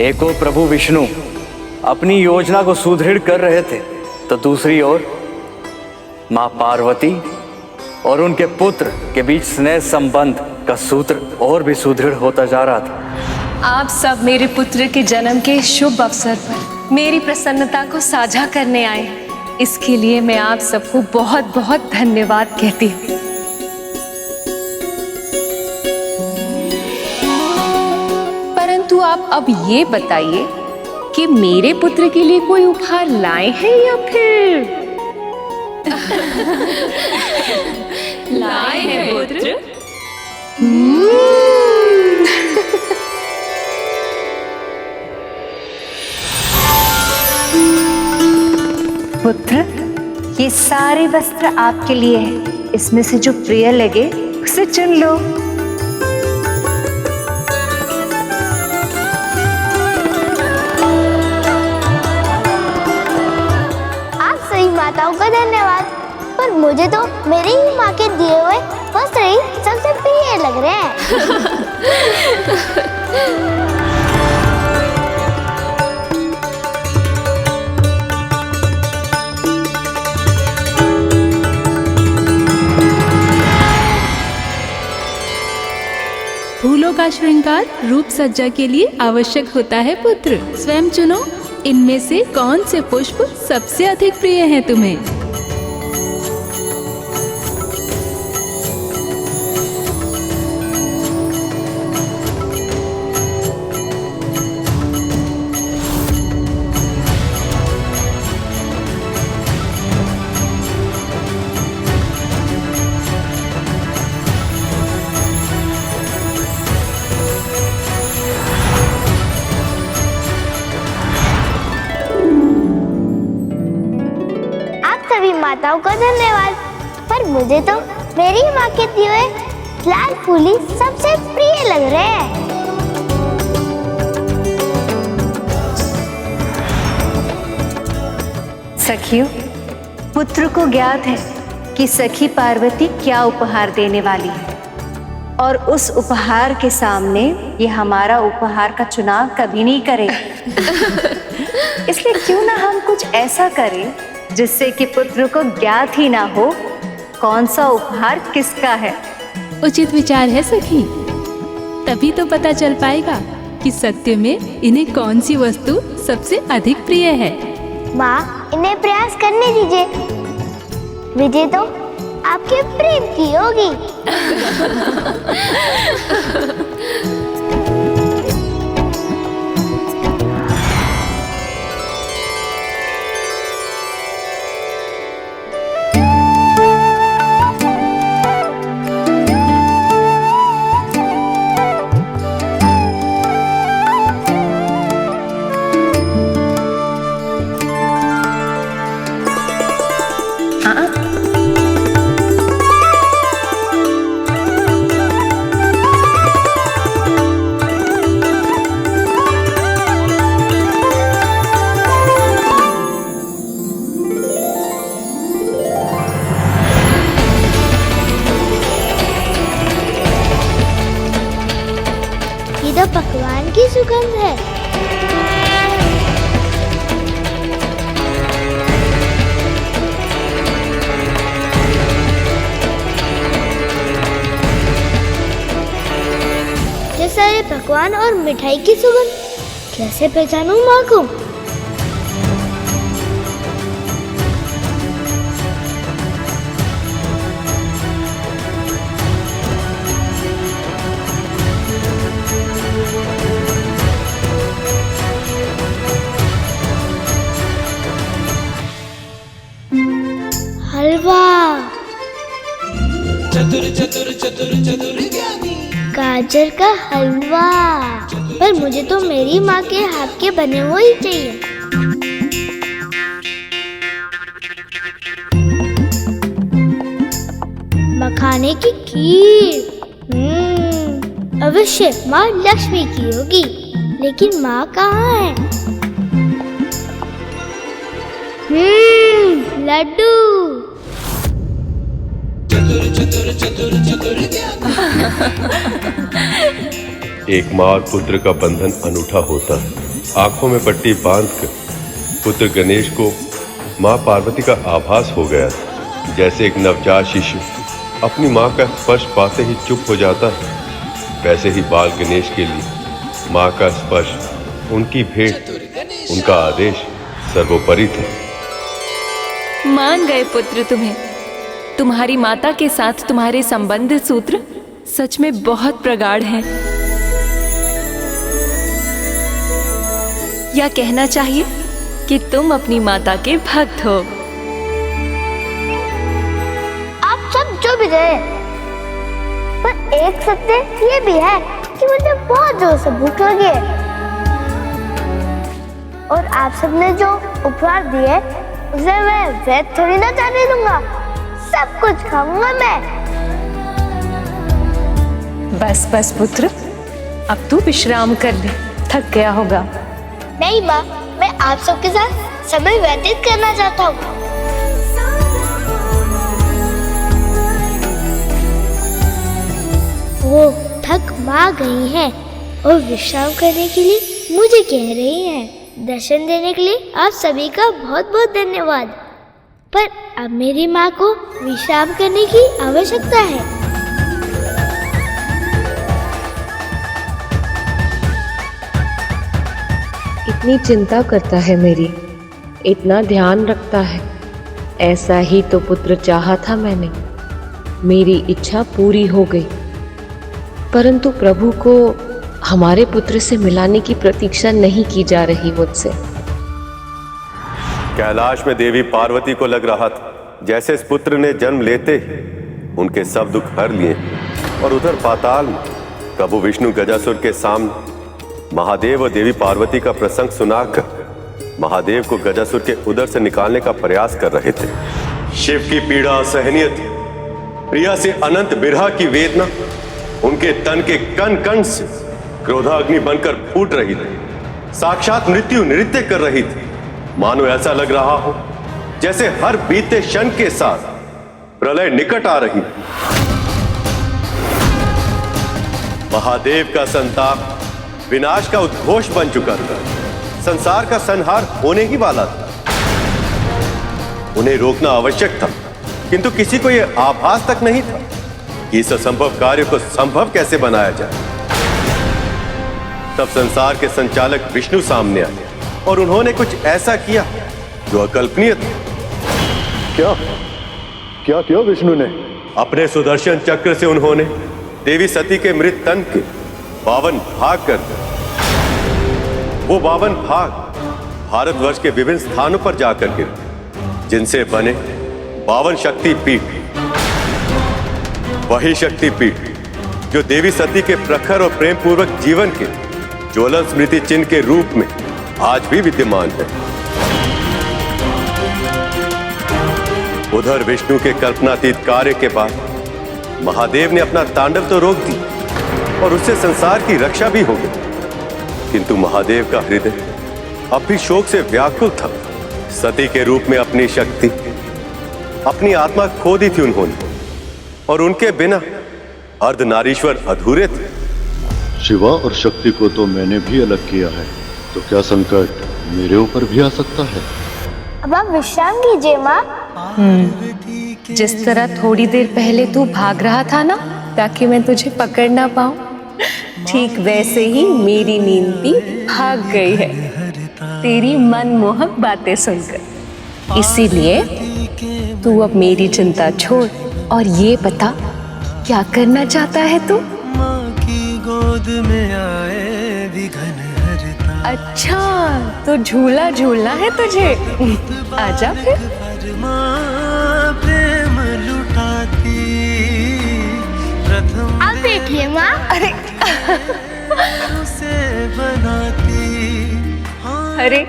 एक ओर प्रभु विष्णु अपनी योजना को सुदृढ़ कर रहे थे, तो दूसरी ओर मां पार्वती और उनके पुत्र के बीच स्नेह संबंध का सूत्र और भी सुदृढ़ होता जा रहा था। आप सब मेरे पुत्र के जन्म के शुभ अवसर पर मेरी प्रसन्नता को साझा करने आए हैं। इसके लिए मैं आप सबको बहुत बहुत धन्यवाद कहती हूँ। परंतु आप अब ये बताइए कि मेरे पुत्र के लिए कोई उपहार लाए हैं या फिर लाए हैं पुत्र? पुत्र, ये सारे वस्त्र आपके लिए हैं। इसमें से जो प्रिय लगे उसे चुन लो। आप सभी माताओं का धन्यवाद, पर मुझे तो मेरी ही माँ के दिए हुए वस्त्र ही सबसे प्रिय लग रहे हैं। फूलों का श्रृंगार रूप सज्जा के लिए आवश्यक होता है पुत्र। स्वयं चुनो, इनमें से कौन से पुष्प सबसे अधिक प्रिय हैं तुम्हें। सभी माताओं का धन्यवाद, पर मुझे तो मेरी माँ के दिए हुए लाल फूल ही सबसे प्रिय लग रहे हैं। सखियों, पुत्र को ज्ञात है कि सखी पार्वती क्या उपहार देने वाली है, और उस उपहार के सामने ये हमारा उपहार का चुनाव कभी नहीं करेगा। इसलिए क्यों ना हम कुछ ऐसा करें जिससे कि पुत्र को ज्ञात ही ना हो कौन सा उपहार किसका है। उचित विचार है सखी, तभी तो पता चल पाएगा कि सत्य में इन्हें कौन सी वस्तु सबसे अधिक प्रिय है। माँ, इन्हें प्रयास करने दीजिए। विजय तो आपके प्रेम की होगी। ये तो पकवान की सुगंध है। ये सारे पकवान और मिठाई की सुगंध कैसे पहचानूं माँ को? हलवा, गाजर का हलवा, पर मुझे तो मेरी माँ के हाथ के बने हुए ही चाहिए। मखाने की खीर, अवश्य माँ लक्ष्मी की होगी, लेकिन माँ कहाँ है? लड्डू। एक माँ और पुत्र का बंधन अनूठा होता है। आंखों में पट्टी बांधकर पुत्र गणेश को माँ पार्वती का आभास हो गया था। जैसे एक नवजात शिशु अपनी माँ का स्पर्श पाते ही चुप हो जाता है, वैसे ही बाल गणेश के लिए माँ का स्पर्श, उनकी भेंट, उनका आदेश सर्वोपरि थे। मान गए पुत्र तुम्हें। तुम्हारी माता के साथ तुम्हारे संबंध सूत्र सच में बहुत प्रगाढ़ हैं। या कहना चाहिए कि तुम अपनी माता के भक्त हो। आप सब जो भी रहे, पर एक सत्य ये भी है कि मुझे बहुत जोर से भूख लगी है और आप सबने जो उपहार दिए उसे मैं व्यर्थ थोड़ी ना जाने दूंगा। सब कुछ खाऊंगा मैं। बस बस पुत्र, अब तू विश्राम कर ले, थक गया होगा। नहीं माँ, मैं आप सबके साथ समय व्यतीत करना चाहता हूँ। वो थक माँ गई हैं और विश्राम करने के लिए मुझे कह रही हैं। दर्शन देने के लिए आप सभी का बहुत बहुत धन्यवाद। पर अब मेरी माँ को विश्राम करने की आवश्यकता है। इतनी चिंता करता है मेरी, इतना ध्यान रखता है। ऐसा ही तो पुत्र चाहा था मैंने। मेरी इच्छा पूरी हो गई, परंतु प्रभु को हमारे पुत्र से मिलाने की प्रतीक्षा नहीं की जा रही मुझसे। कैलाश में देवी पार्वती को लग रहा था जैसे इस पुत्र ने जन्म लेते ही उनके सब दुख हर लिए। और उधर पाताल में प्रभु विष्णु गजासुर के सामने महादेव और देवी पार्वती का प्रसंग सुनाकर महादेव को गजासुर के उदर से निकालने का प्रयास कर रहे थे। शिव की पीड़ा असहनीय थी। प्रिया से अनंत बिरहा की वेदना उनके तन के कण कण से क्रोधाग्नि बनकर फूट रही थी। साक्षात मृत्यु नृत्य कर रही थी। मानो ऐसा लग रहा हो जैसे हर बीते क्षण के साथ प्रलय निकट आ रही। महादेव का संताप विनाश का उद्घोष बन चुका था। संसार का संहार होने ही वाला था। उन्हें रोकना आवश्यक था, किंतु किसी को यह आभास तक नहीं था कि इस असंभव कार्य को संभव कैसे बनाया जाए। तब संसार के संचालक विष्णु सामने आए और उन्होंने कुछ ऐसा किया जो अकल्पनीय था। क्या किया विष्णु ने? अपने सुदर्शन चक्र से उन्होंने देवी सती के मृत तन के 52 भाग कर दिए। वो 52 भाग भारतवर्ष के विभिन्न स्थानों पर जाकर गिरे, जिनसे बने 52 शक्ति पीठ। वही शक्ति पीठ जो देवी सती के प्रखर और प्रेम पूर्वक जीवन के ज्वलन स्मृति चिन्ह के रूप में आज भी विद्यमान है। उधर विष्णु के कल्पनातीत कार्य के बाद महादेव ने अपना तांडव तो रोक दी और उससे संसार की रक्षा भी हो गई, किंतु महादेव का हृदय अब भी शोक से व्याकुल था। सती के रूप में अपनी शक्ति, अपनी आत्मा खो दी थी उन्होंने, और उनके बिना अर्धनारीश्वर अधूरे थे। शिवा और शक्ति को तो मैंने भी अलग किया है, तो क्या संकट मेरे ऊपर भी आ सकता है? अब आप विश्राम कीजिए माँ। जिस तरह थोड़ी देर पहले तू भाग रहा था ना ताकि मैं तुझे पकड़ ना पाऊं, ठीक वैसे ही मेरी नींद भी भाग गई है तेरी मनमोहक बातें सुनकर। इसीलिए तू अब मेरी चिंता छोड़ और ये बता क्या करना चाहता है तू? गोद में आए विघन हरता। अच्छा, तो झूला झूलना है तुझे। आजा फिर। प्रेम लुटाती प्रथम आप बैठिए माँ। अरे उसे बनाती। अरे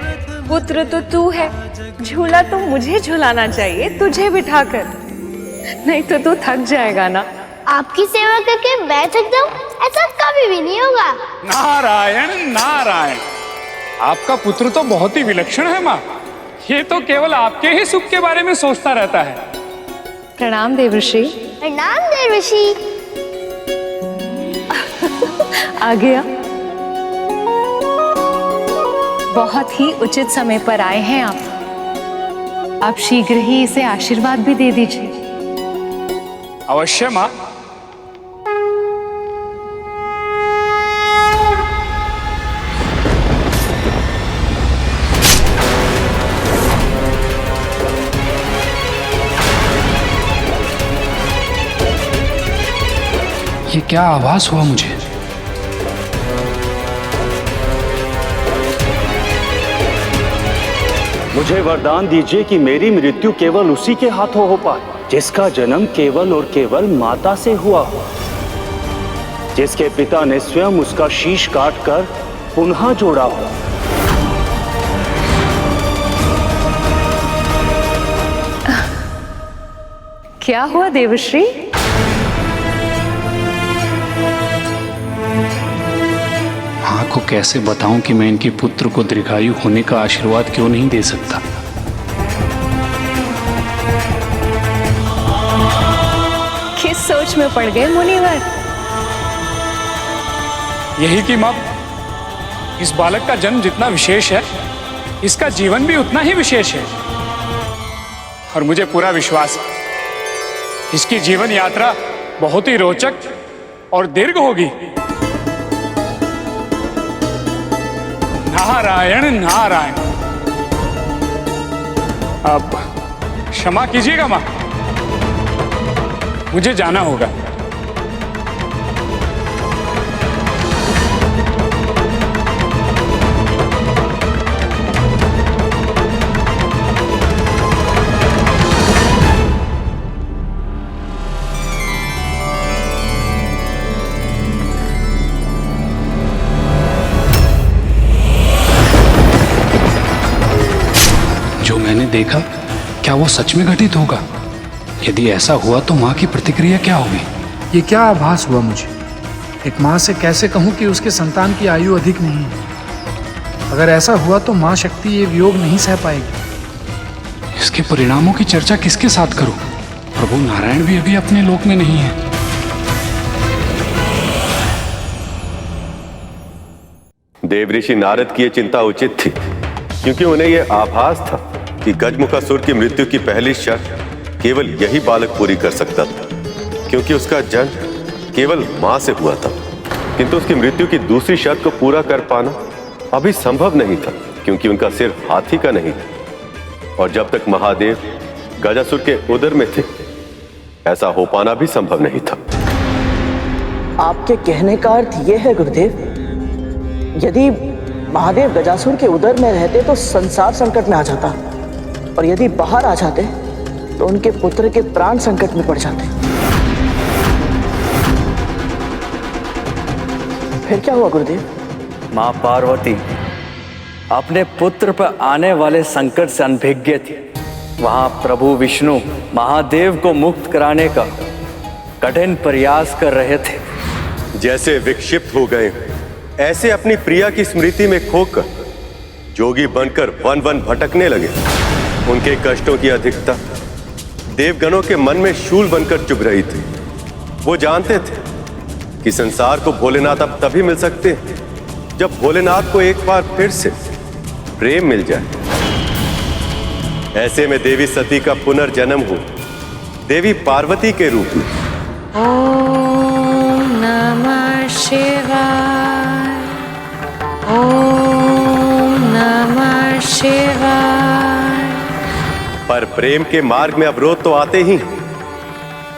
पुत्र तो तू है, झूला तो मुझे झुलाना चाहिए, तुझे बिठाकर, नहीं तो तू थक जाएगा ना। आपकी सेवा करके मैं थक जाऊं, ऐसा कभी भी नहीं होगा। नारायण नारायण, आपका पुत्र तो बहुत ही विलक्षण है माँ। ये तो केवल आपके ही सुख के बारे में सोचता रहता है। प्रणाम देवर्षि। प्रणाम देवर्षि। आ गया। बहुत ही उचित समय पर आए हैं आप शीघ्र ही इसे आशीर्वाद भी दे दीजिए। अवश्य माँ। ये क्या आभास हुआ मुझे? मुझे वरदान दीजिए कि मेरी मृत्यु केवल उसी के हाथों हो पाए जिसका जन्म केवल और केवल माता से हुआ हो, जिसके पिता ने स्वयं उसका शीश काटकर पुनः जोड़ा हो। क्या हुआ देवश्री? माँ को कैसे बताऊं कि मैं इनके पुत्र को दीर्घायु होने का आशीर्वाद क्यों नहीं दे सकता? किस सोच में पड़ गए मुनिवर? यही कि माँ, इस बालक का जन्म जितना विशेष है, इसका जीवन भी उतना ही विशेष है। और मुझे पूरा विश्वास है इसकी जीवन यात्रा बहुत ही रोचक और दीर्घ होगी। नारायण नारायण। अब क्षमा कीजिएगा मां, मुझे जाना होगा। जो मैंने देखा क्या वो सच में घटित होगा? यदि ऐसा हुआ तो माँ की प्रतिक्रिया क्या होगी? ये क्या आभास हुआ मुझे? एक माँ से कैसे कहूँ कि उसके संतान की आयु अधिक नहीं है? अगर ऐसा हुआ तो माँ शक्ति ये वियोग नहीं सह पाएगी। इसके परिणामों की चर्चा किसके साथ करूं? प्रभु नारायण भी अभी अपने लोक में नहीं है। देवऋषि नारद की ये चिंता उचित थी, क्योंकि उन्हें यह आभास था कि गजमुखासुर की मृत्यु की पहली शर्त केवल यही बालक पूरी कर सकता था, क्योंकि उसका जन्म केवल मां से हुआ था। किंतु उसकी मृत्यु की दूसरी शर्त को पूरा कर पाना अभी संभव नहीं था, क्योंकि उनका सिर हाथी का नहीं था, और जब तक महादेव गजासुर के उदर में थे ऐसा हो पाना भी संभव नहीं था। आपके कहने का अर्थ यह है गुरुदेव, यदि महादेव गजासुर के उदर में रहते तो संसार संकट में आ जाता, और यदि बाहर आ जाते तो उनके पुत्र के प्राण संकट में पड़ जाते। फिर क्या हुआ गुरुदेव? मां पार्वती अपने पुत्र पर आने वाले संकट से अनभिज्ञ थी। वहां प्रभु विष्णु महादेव को मुक्त कराने का कठिन प्रयास कर रहे थे। जैसे विक्षिप्त हो गए ऐसे अपनी प्रिया की स्मृति में खोकर जोगी बनकर वन वन भटकने लगे। उनके कष्टों की अधिकता देवगणों के मन में शूल बनकर चुभ रही थी। वो जानते थे कि संसार को भोलेनाथ अब तभी मिल सकते हैं जब भोलेनाथ को एक बार फिर से प्रेम मिल जाए। ऐसे में देवी सती का पुनर्जन्म हो देवी पार्वती के रूप में। ओम नमः शिवाय, ओम नमः शिवाय। पर प्रेम के मार्ग में अवरोध तो आते ही।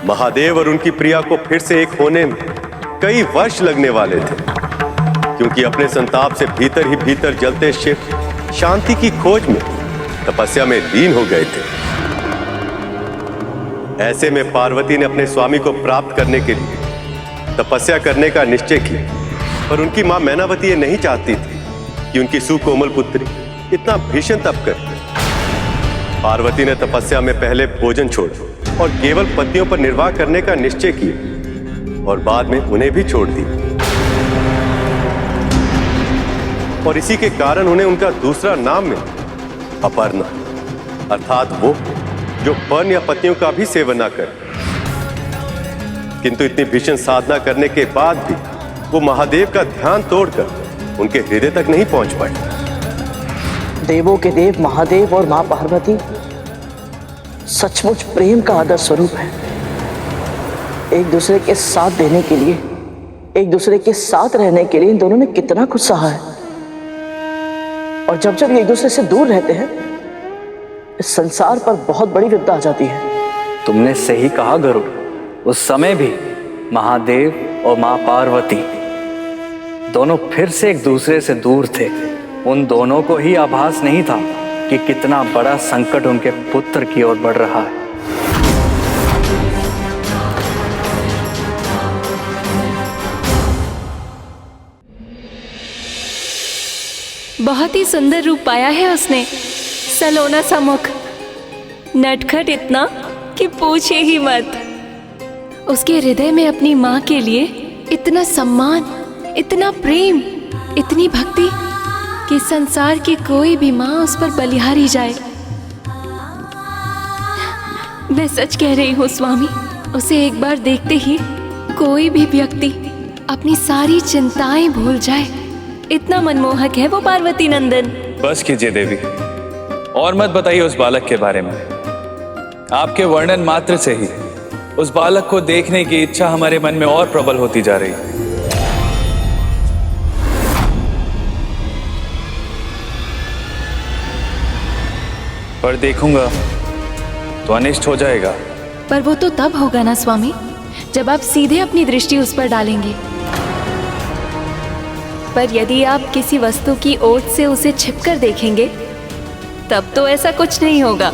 महादेव और उनकी प्रिया को फिर से एक होने में कई वर्ष लगने वाले थे, क्योंकि अपने संताप से भीतर ही भीतर जलते शिव शांति की खोज में तपस्या में लीन हो गए थे। ऐसे में पार्वती ने अपने स्वामी को प्राप्त करने के लिए तपस्या करने का निश्चय किया, पर उनकी मां मैनावती ये नहीं चाहती थी कि उनकी सुकोमल पुत्री इतना भीषण तप करे। पार्वती ने तपस्या में पहले भोजन छोड़ा और केवल पतियों पर निर्वाह करने का निश्चय किया, और बाद में उन्हें भी छोड़ दिया। और इसी के कारण उन्हें उनका दूसरा नाम मिला, अपर्णा, अर्थात वो जो पर्ण या पत्नियों का भी सेवन न करे। किंतु इतनी भीषण साधना करने के बाद भी वो महादेव का ध्यान तोड़कर उनके हृदय तक नहीं पहुंच पाए। देवों के देव महादेव और माँ पार्वती सचमुच प्रेम का आदर्श स्वरूप है। एक दूसरे के साथ देने के लिए, एक दूसरे के साथ रहने के लिए इन दोनों ने कितना कुछ सहा है। और जब जब ये एक दूसरे से दूर रहते हैं, इस संसार पर बहुत बड़ी विपदा आ जाती है। तुमने सही कहा गरुड़। उस समय भी महादेव और माँ पार्वती दोनों फिर से एक दूसरे से दूर थे। उन दोनों को ही आभास नहीं था कि कितना बड़ा संकट उनके पुत्र की ओर बढ़ रहा है। बहुत ही सुंदर रूप पाया है उसने, सलोना सा मुख, नटखट इतना कि पूछे ही मत। उसके हृदय में अपनी माँ के लिए इतना सम्मान, इतना प्रेम, इतनी भक्ति कि संसार की कोई भी माँ उस पर बलिहारी जाए। मैं सच कह रही हूँ स्वामी, उसे एक बार देखते ही कोई भी व्यक्ति अपनी सारी चिंताएं भूल जाए। इतना मनमोहक है वो पार्वती नंदन। बस कीजिए देवी, और मत बताइए उस बालक के बारे में। आपके वर्णन मात्र से ही उस बालक को देखने की इच्छा हमारे मन में और प्रबल होती जा रही है। पर देखूंगा तो अनिष्ट हो जाएगा। पर वो तो तब होगा ना स्वामी, जब आप सीधे अपनी दृष्टि उस पर डालेंगे। पर यदि आप किसी वस्तु की ओट से उसे छिपकर देखेंगे, तब तो ऐसा कुछ नहीं होगा।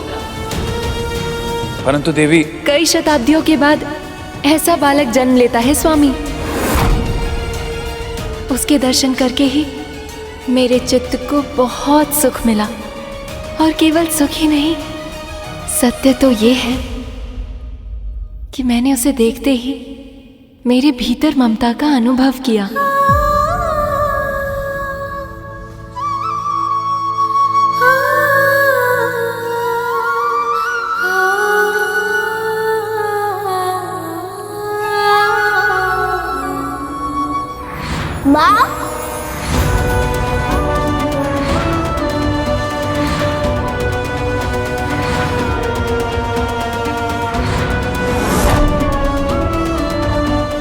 परंतु देवी, कई शताब्दियों के बाद ऐसा बालक जन्म लेता है स्वामी। उसके दर्शन करके ही मेरे चित्त को बहुत सुख मिला। और केवल सुख ही नहीं, सत्य तो ये है कि मैंने उसे देखते ही मेरे भीतर ममता का अनुभव किया। माँ,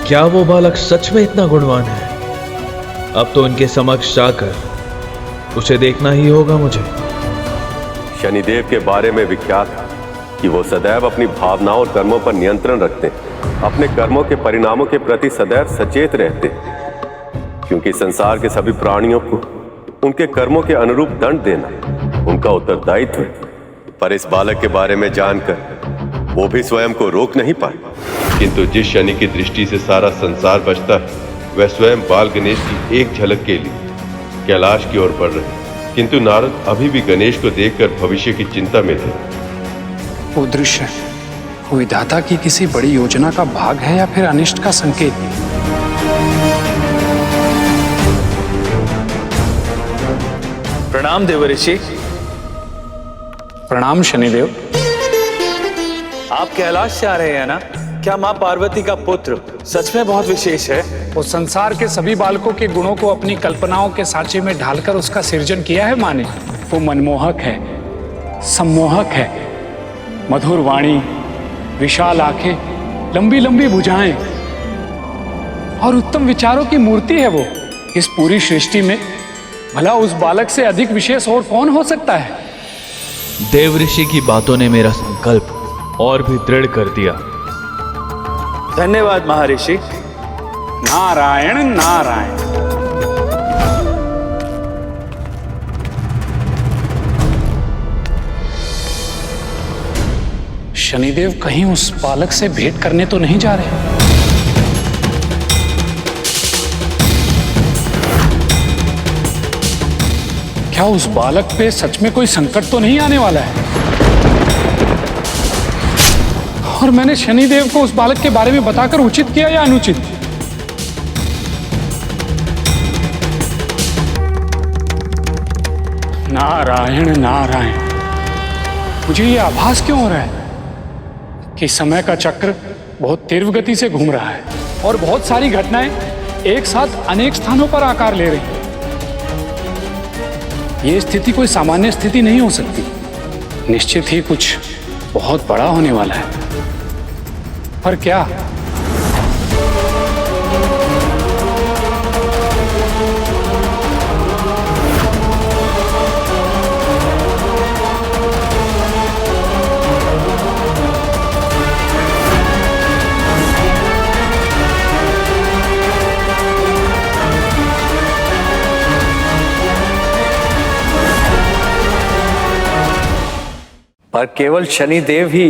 क्या वो बालक सच में इतना गुणवान है? अब तो इनके समक्ष जाकर उसे देखना ही होगा मुझे। शनिदेव के बारे में विख्यात है कि वो सदैव अपनी भावनाओं और कर्मों पर नियंत्रण रखते हैं। अपने कर्मों के परिणामों के प्रति सदैव सचेत रहते हैं, क्योंकि संसार के सभी प्राणियों को उनके कर्मों के अनुरूप दंड देना उनका उत्तरदायित्व है। पर इस बालक के बारे में जानकर वो भी स्वयं को रोक नहीं पाए। किंतु जिस शनि की दृष्टि से सारा संसार बचता है, वह स्वयं बाल गणेश की एक झलक के लिए कैलाश की ओर बढ़ रहे। किंतु नारद अभी भी गणेश को देखकर भविष्य की चिंता में थे। वो दृश्य विधाता की किसी बड़ी योजना का भाग है या फिर अनिष्ट का संकेत? प्रणाम देवऋषि। प्रणाम शनिदेव। आप कैलाश से आ रहे हैं ना? क्या माँ पार्वती का पुत्र सच में बहुत विशेष है? वो संसार के सभी बालकों के गुणों को अपनी कल्पनाओं के सांचे में ढालकर उसका सृजन किया है माँ ने। वो मनमोहक है, सम्मोहक है, मधुर वाणी, विशाल आंखें, लंबी लंबी भुजाएं और उत्तम विचारों की मूर्ति है वो। इस पूरी सृष्टि में भला उस बालक से अधिक विशेष और कौन हो सकता है? देवऋषि की बातों ने मेरा संकल्प और भी दृढ़ कर दिया। धन्यवाद महर्षि। नारायण नारायण। शनिदेव कहीं उस बालक से भेंट करने तो नहीं जा रहे? क्या उस बालक पे सच में कोई संकट तो नहीं आने वाला है? और मैंने शनिदेव को उस बालक के बारे में बताकर उचित किया या अनुचित? नारायण नारायण। मुझे ये आभास क्यों हो रहा है कि समय का चक्र बहुत तीव्र गति से घूम रहा है और बहुत सारी घटनाएं एक साथ अनेक स्थानों पर आकार ले रही हैं। ये स्थिति कोई सामान्य स्थिति नहीं हो सकती। निश्चित ही कुछ बहुत बड़ा होने वाला है। पर क्या? पर केवल शनिदेव ही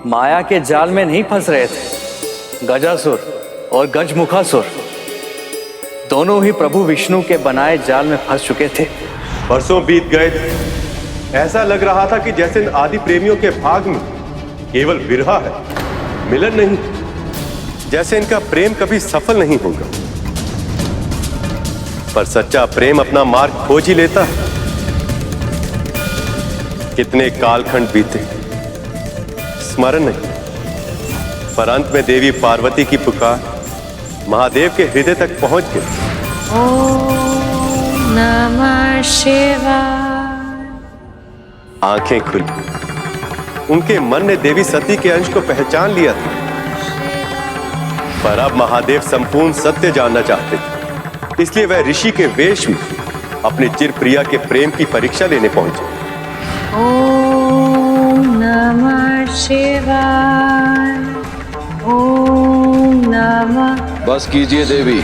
माया के जाल में नहीं फंस रहे थे। गजासुर और गजमुखासुर दोनों ही प्रभु विष्णु के बनाए जाल में फंस चुके थे। बरसों बीत गए थे। ऐसा लग रहा था कि जैसे इन आदि प्रेमियों के भाग में केवल विरह है, मिलन नहीं। जैसे इनका प्रेम कभी सफल नहीं होगा। पर सच्चा प्रेम अपना मार्ग खोज ही लेता है। कितने कालखंड बीते, स्मरण नहीं। पर अंत में देवी पार्वती की पुकार महादेव के हृदय तक पहुंच गई। ओम नमः शिवाय। आंखें खुली। उनके मन ने देवी सती के अंश को पहचान लिया था। पर अब महादेव संपूर्ण सत्य जानना चाहते थे। इसलिए वह ऋषि के वेश में अपने चिर प्रिया के प्रेम की परीक्षा लेने पहुंचे। ओम नमः शिवाय। ओम नमः। बस कीजिए देवी।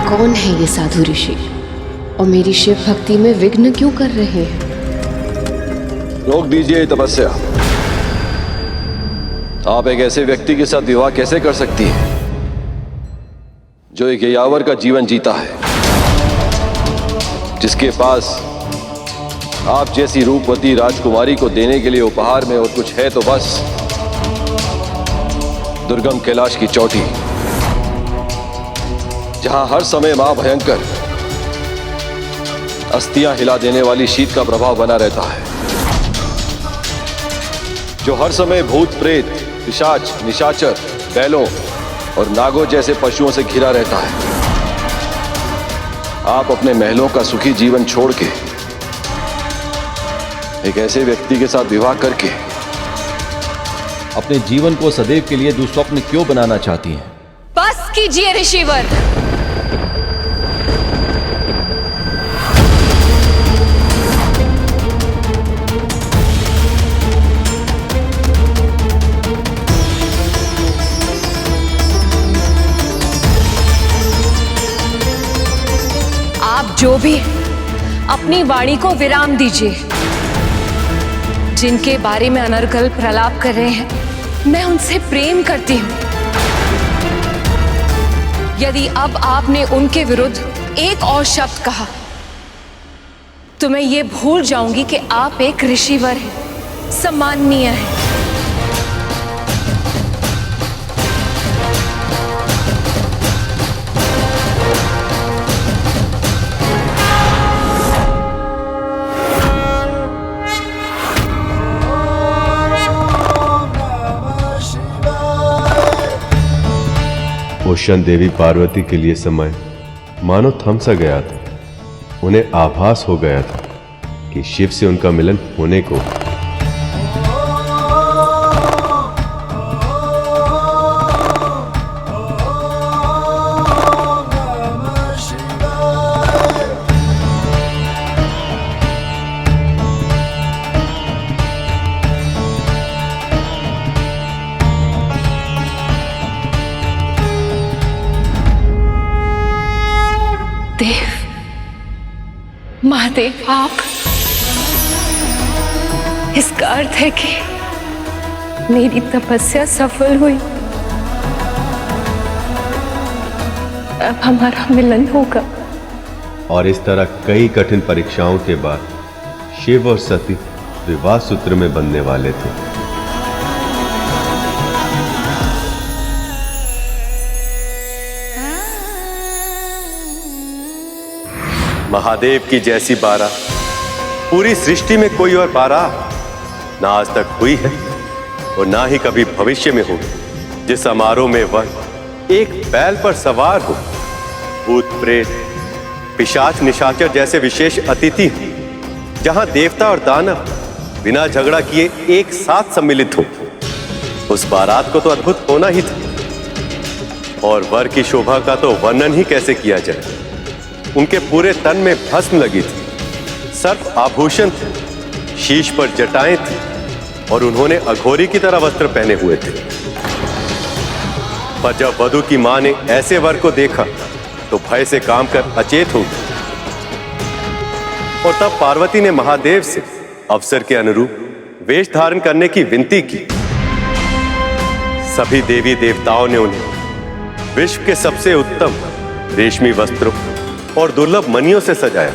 कौन है ये साधु ऋषि और मेरी शिव भक्ति में विघ्न क्यों कर रहे हैं? रोक दीजिए तपस्या। आप एक ऐसे व्यक्ति के साथ विवाह कैसे कर सकती हैं जो एक यायावर का जीवन जीता है, जिसके पास आप जैसी रूपवती राजकुमारी को देने के लिए उपहार में और कुछ है तो बस दुर्गम कैलाश की चोटी, जहां हर समय मां भयंकर अस्थियां हिला देने वाली शीत का प्रभाव बना रहता है, जो हर समय भूत प्रेत पिशाच निशाचर बैलों और नागों जैसे पशुओं से घिरा रहता है। आप अपने महलों का सुखी जीवन छोड़ के एक ऐसे व्यक्ति के साथ विवाह करके अपने जीवन को सदैव के लिए दुस्वप्न क्यों बनाना चाहती हैं? बस कीजिए ऋषिवर। जो भी अपनी वाणी को विराम दीजिए। जिनके बारे में अनर्गल प्रलाप कर रहे हैं, मैं उनसे प्रेम करती हूं। यदि अब आपने उनके विरुद्ध एक और शब्द कहा तो मैं ये भूल जाऊंगी कि आप एक ऋषिवर हैं, सम्माननीय हैं। उस क्षण देवी पार्वती के लिए समय मानो थम सा गया था। उन्हें आभास हो गया था कि शिव से उनका मिलन होने को महादेव, आप, इसका अर्थ है कि मेरी तपस्या सफल हुई। अब हमारा मिलन होगा। और इस तरह कई कठिन परीक्षाओं के बाद शिव और सती विवाह सूत्र में बंधने वाले थे। महादेव की जैसी बारात पूरी सृष्टि में कोई और बारात ना आज तक हुई है और ना ही कभी भविष्य में होगी। जिस समारोह में वह एक बैल पर सवार हो भूत प्रेत पिशाच निशाचर जैसे विशेष अतिथि हो, जहां देवता और दानव बिना झगड़ा किए एक साथ सम्मिलित हो। उस बारात को तो अद्भुत होना ही था, और वर की शोभा का तो वर्णन ही कैसे किया जाए। उनके पूरे तन में भस्म लगी थी, सर्प आभूषण थे, शीश पर जटाएं थी, और उन्होंने अघोरी की तरह वस्त्र पहने हुए थे। पर जब वधु की मां ने ऐसे वर को देखा तो भय से काम कर अचेत हो गई, और तब पार्वती ने महादेव से अवसर के अनुरूप वेश धारण करने की विनती की। सभी देवी देवताओं ने उन्हें विश्व के सबसे उत्तम रेशमी वस्त्रों और दुर्लभ मणियों से सजाया।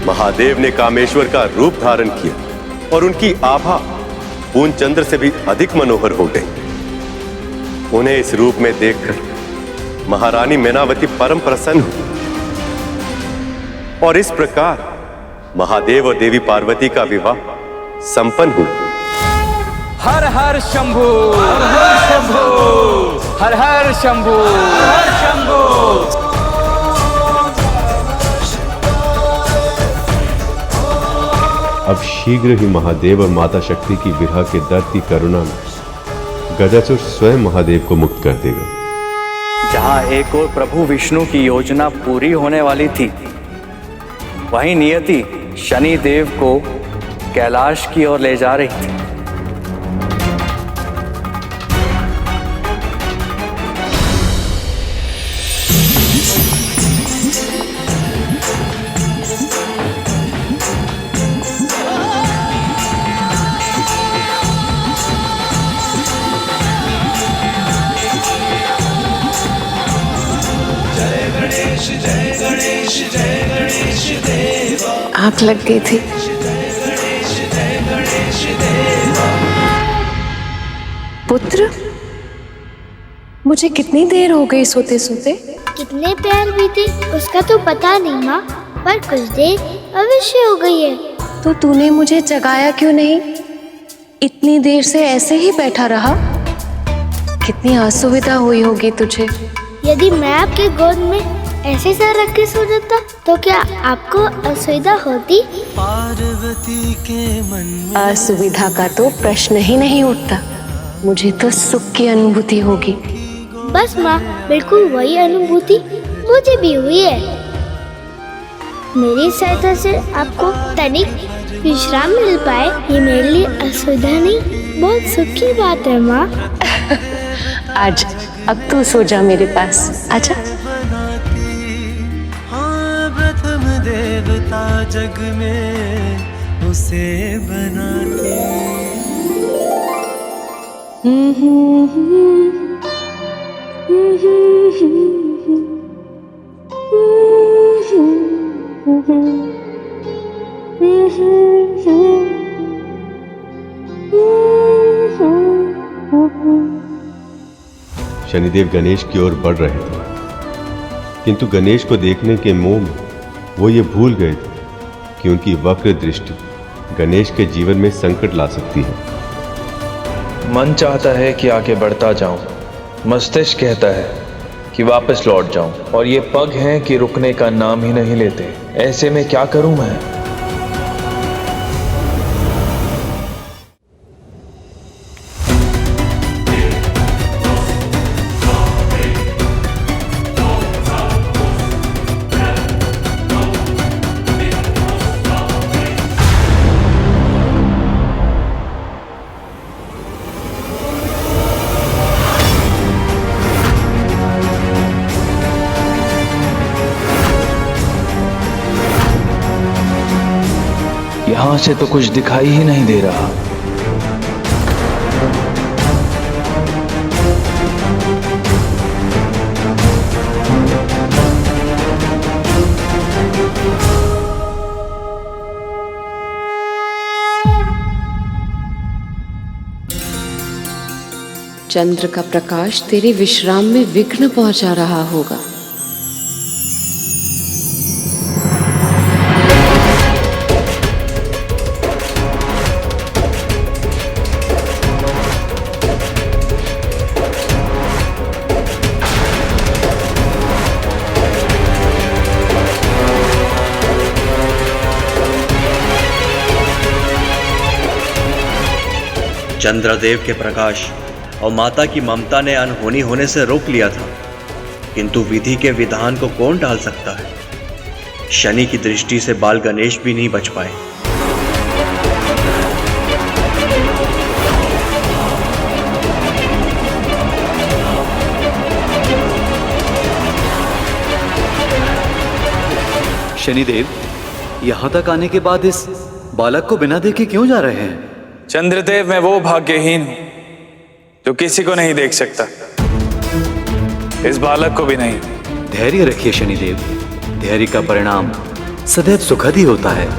महादेव ने कामेश्वर का रूप धारण किया, और उनकी आभा पूर्ण चंद्र से भी अधिक मनोहर हो गई। उन्हें इस रूप में देखकर महारानी मैनावती परम प्रसन्न हुई, और इस प्रकार महादेव और देवी पार्वती का विवाह संपन्न हुआ। हर हर शंभू, हर हर शंभू, हर हर शंभू, हर हर शंभू। अब शीघ्र ही महादेव और माता शक्ति की विरह के दर्द की करुणा में गजासुर स्वयं महादेव को मुक्त कर देगा। जहां एक और प्रभु विष्णु की योजना पूरी होने वाली थी, वहीं नियति शनि देव को कैलाश की ओर ले जा रही थी। आग लग गई थी। पुत्र, मुझे कितनी देर हो गई सोते सोते? कितने प्यार बीते उसका तो पता नहीं माँ, पर कुछ देर अवश्य हो गई है। तो तूने मुझे जगाया क्यों नहीं? इतनी देर से ऐसे ही बैठा रहा। कितनी असुविधा हुई होगी तुझे। यदि मैं आपके गोद में ऐसे सर रख के सो जाता तो क्या आपको असुविधा होती? पार्वती के मन में असुविधा का तो प्रश्न ही नहीं उठता। मुझे तो सुख की अनुभूति होगी। बस माँ, बिल्कुल वही अनुभूति मुझे भी हुई है। मेरी सहायता से आपको तनिक विश्राम मिल पाए, ये मेरे लिए असुविधा नहीं, बहुत सुख की बात है माँ। आज अब तू सो जा मेरे पास, आजा। प्रथम देवता जग में उसे बनाते। शनिदेव गणेश की ओर बढ़ रहे थे, किंतु गणेश को देखने के मोह में वो ये भूल गए थे कि उनकी वक्र दृष्टि गणेश के जीवन में संकट ला सकती है। मन चाहता है कि आगे बढ़ता जाऊं, मस्तिष्क कहता है कि वापस लौट जाऊं, और ये पग हैं कि रुकने का नाम ही नहीं लेते। ऐसे में क्या करूं मैं? यहां से तो कुछ दिखाई ही नहीं दे रहा। चंद्र का प्रकाश तेरे विश्राम में विघ्न पहुंचा रहा होगा। चंद्रदेव के प्रकाश और माता की ममता ने अनहोनी होने से रोक लिया था, किंतु विधि के विधान को कौन टाल सकता है। शनि की दृष्टि से बाल गणेश भी नहीं बच पाए। शनिदेव, यहाँ तक आने के बाद इस बालक को बिना देखे क्यों जा रहे हैं? चंद्रदेव, मैं वो भाग्यहीन हूं जो किसी को नहीं देख सकता, इस बालक को भी नहीं। धैर्य रखिए शनिदेव, धैर्य का परिणाम सदैव सुखद ही होता है।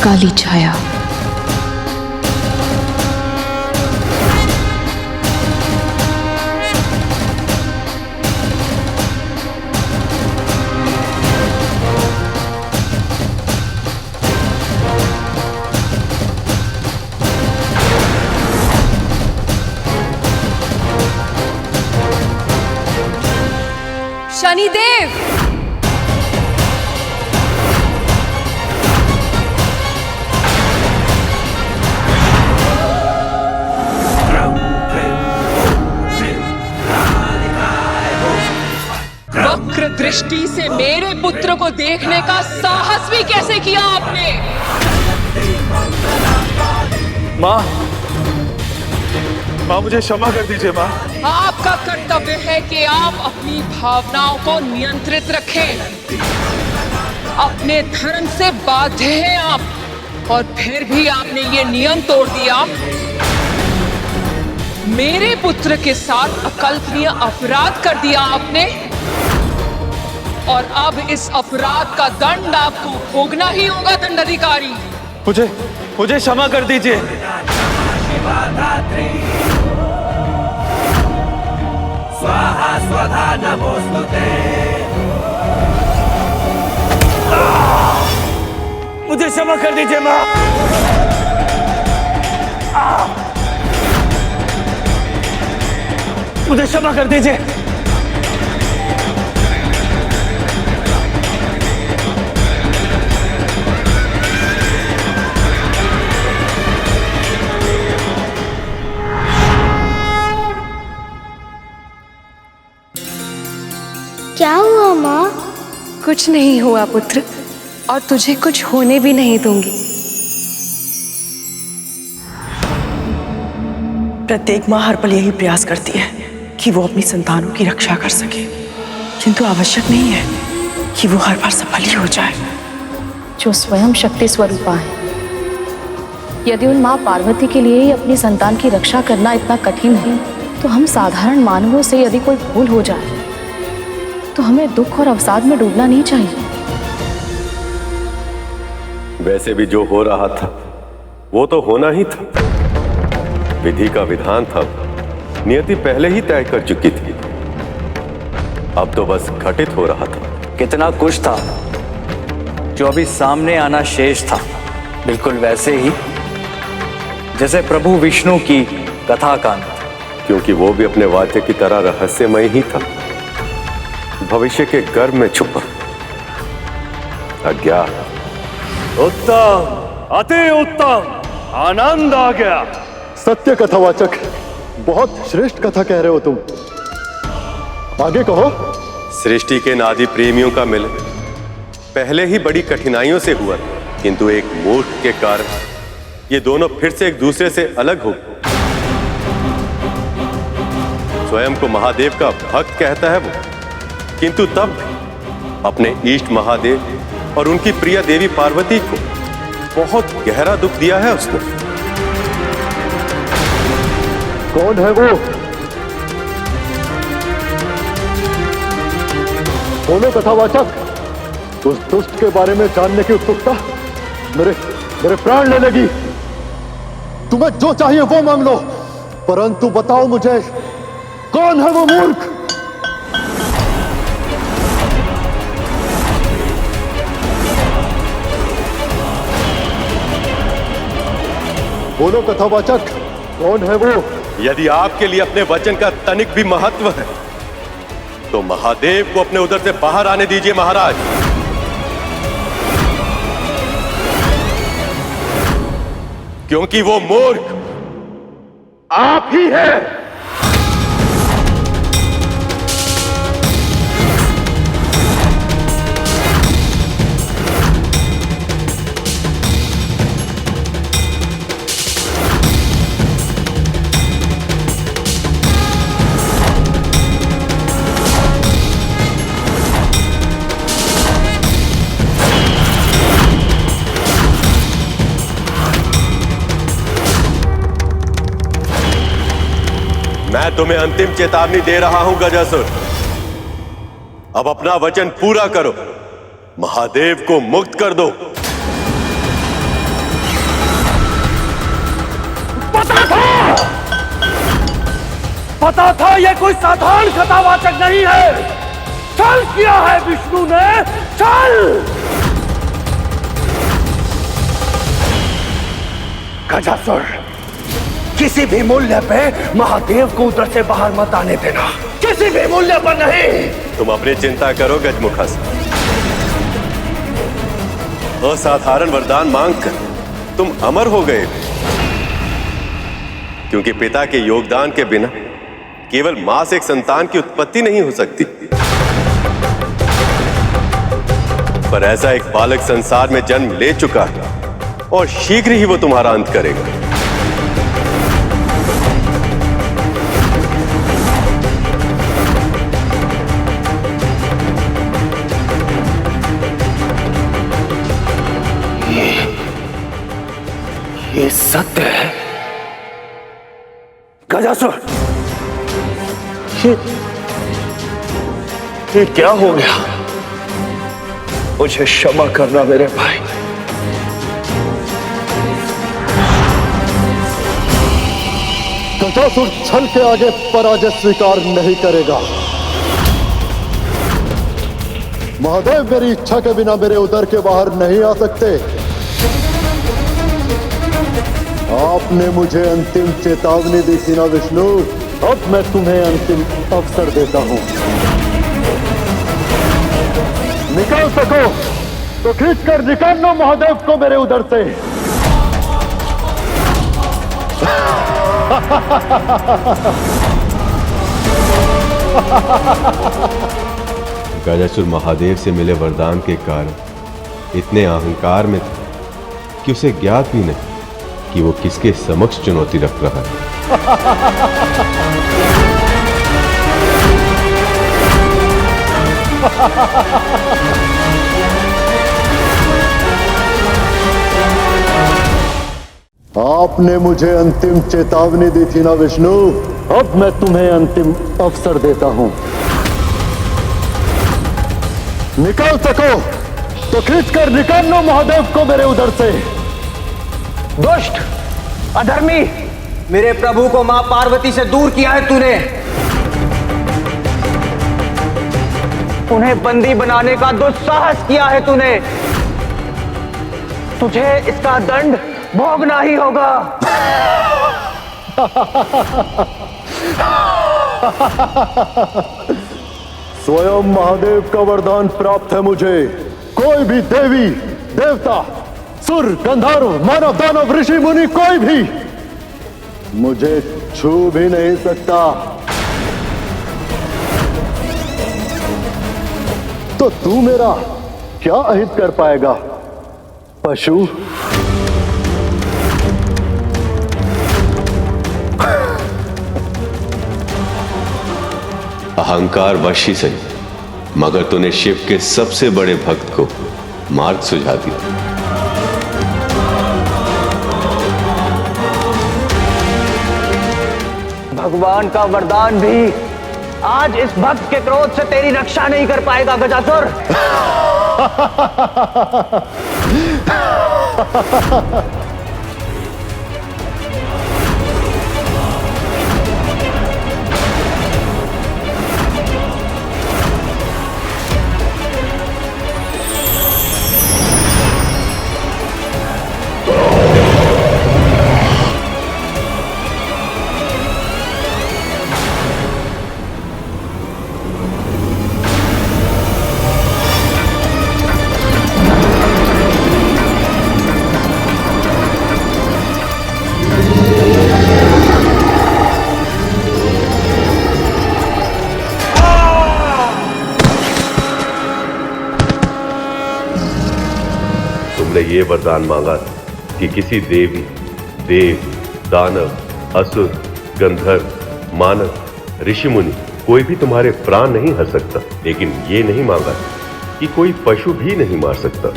काली छाया। शनिदेव, वक्र दृष्टि से मेरे पुत्र को देखने का साहस भी कैसे किया आपने? माँ, माँ मुझे क्षमा कर दीजिए माँ। आपका कर्तव्य है कि आप अपनी भावनाओं को नियंत्रित रखें। अपने धर्म से बाध्य हैं आप, और फिर भी आपने ये नियम तोड़ दिया। मेरे पुत्र के साथ अकल्पनीय अपराध कर दिया आपने, और अब इस अपराध का दंड आपको भोगना ही होगा दंडाधिकारी। मुझे क्षमा कर दीजिए। स्वाहा स्वधा नमोस्तुते। मुझे क्षमा कर दीजिए माँ। मुझे क्षमा कर दीजिए। क्या हुआ माँ? कुछ नहीं हुआ पुत्र, और तुझे कुछ होने भी नहीं दूंगी। प्रत्येक माँ हर पल यही प्रयास करती है कि वो अपनी संतानों की रक्षा कर सके, किंतु आवश्यक नहीं है कि वो हर बार सफल ही हो जाए। जो स्वयं शक्ति स्वरूपा है, यदि उन माँ पार्वती के लिए ही अपनी संतान की रक्षा करना इतना कठिन है, तो हम साधारण मानवों से यदि कोई भूल हो जाए तो हमें दुख और अवसाद में डूबना नहीं चाहिए। वैसे भी जो हो रहा था वो तो होना ही था। विधि का विधान था, नियति पहले ही तय कर चुकी थी। अब तो बस घटित हो रहा था। कितना कुछ था जो अभी सामने आना शेष था, बिल्कुल वैसे ही जैसे प्रभु विष्णु की कथा कांड, क्योंकि वो भी अपने वाद्य की तरह रहस्यमय ही था, भविष्य के गर्भ में छुपा, अज्ञात। उत्तम, अति उत्तम, आनंद आ गया। सत्य कथावाचक, बहुत श्रेष्ठ कथा कह रहे हो तुम। आगे कहो। सृष्टि के नादी प्रेमियों का मिलन पहले ही बड़ी कठिनाइयों से हुआ, किंतु एक मूर्ख के कारण ये दोनों फिर से एक दूसरे से अलग हो। स्वयं को महादेव का भक्त कहता है वो, किंतु तब भी अपने इष्ट महादेव और उनकी प्रिय देवी पार्वती को बहुत गहरा दुख दिया है उसने। कौन है वो? बोलो कथावाचक। उस दुष्ट के बारे में जानने की उत्सुकता मेरे प्राण ले लेगी। तुम्हें जो चाहिए वो मांग लो, परंतु बताओ मुझे कौन है वो मूर्ख? बोलो कथावाचक, कौन है वो? यदि आपके लिए अपने वचन का तनिक भी महत्व है तो महादेव को अपने उदर से बाहर आने दीजिए महाराज। क्योंकि वो मूर्ख आप ही है। मैं तुम्हें अंतिम चेतावनी दे रहा हूं गजासुर। अब अपना वचन पूरा करो, महादेव को मुक्त कर दो। पता था यह कोई साधारण कथावाचक नहीं है। छल किया है विष्णु ने, छल। गजासुर, किसी भी मूल्य पे महादेव को उधर से बाहर मत आने देना, किसी भी मूल्य पर नहीं। तुम अपनी चिंता करो गजमुखस। असाधारण वरदान मांगकर तुम अमर हो गए, क्योंकि पिता के योगदान के बिना केवल मां से एक संतान की उत्पत्ति नहीं हो सकती। पर ऐसा एक बालक संसार में जन्म ले चुका है और शीघ्र ही वो तुम्हारा अंत करेगा। ये सत्य है गजासुर। ये क्या हो गया? मुझे क्षमा करना मेरे भाई। गजासुर छल के आगे पराजय स्वीकार नहीं करेगा। महादेव मेरी इच्छा के बिना मेरे उदर के बाहर नहीं आ सकते। आपने मुझे अंतिम चेतावनी दी थी ना विष्णु, अब मैं तुम्हें अंतिम अवसर देता हूं। निकाल सको तो खींच कर निकाल लो महादेव को मेरे उदर से। गजासुर महादेव से मिले वरदान के कारण इतने अहंकार में था कि उसे ज्ञात भी नहीं कि वो किसके समक्ष चुनौती रख रहा है। आपने मुझे अंतिम चेतावनी दी थी ना विष्णु, अब मैं तुम्हें अंतिम अवसर देता हूं। निकाल सको तो खींचकर निकाल लो महादेव को मेरे उदर से। दुष्ट, अधर्मी, मेरे प्रभु को मां पार्वती से दूर किया है तूने। उन्हें बंदी बनाने का दुस्साहस किया है तूने। तुझे इसका दंड भोगना ही होगा। स्वयं महादेव का वरदान प्राप्त है मुझे। कोई भी देवी देवता, सुर, गंधर्व, मानव, दानव, ऋषि, मुनि, कोई भी मुझे छू भी नहीं सकता। तो तू मेरा क्या अहित कर पाएगा पशु? अहंकार वश ही सही, मगर तूने शिव के सबसे बड़े भक्त को मार्ग सुझा दिया। भगवान का वरदान भी आज इस भक्त के क्रोध से तेरी रक्षा नहीं कर पाएगा गजासुर। तुमने ये वरदान मांगा था कि किसी देवी, देव, दानव, असुर, गंधर्व, मानव, ऋषि मुनि कोई भी तुम्हारे प्राण नहीं हर सकता, लेकिन ये नहीं मांगा कि कोई पशु भी नहीं मार सकता।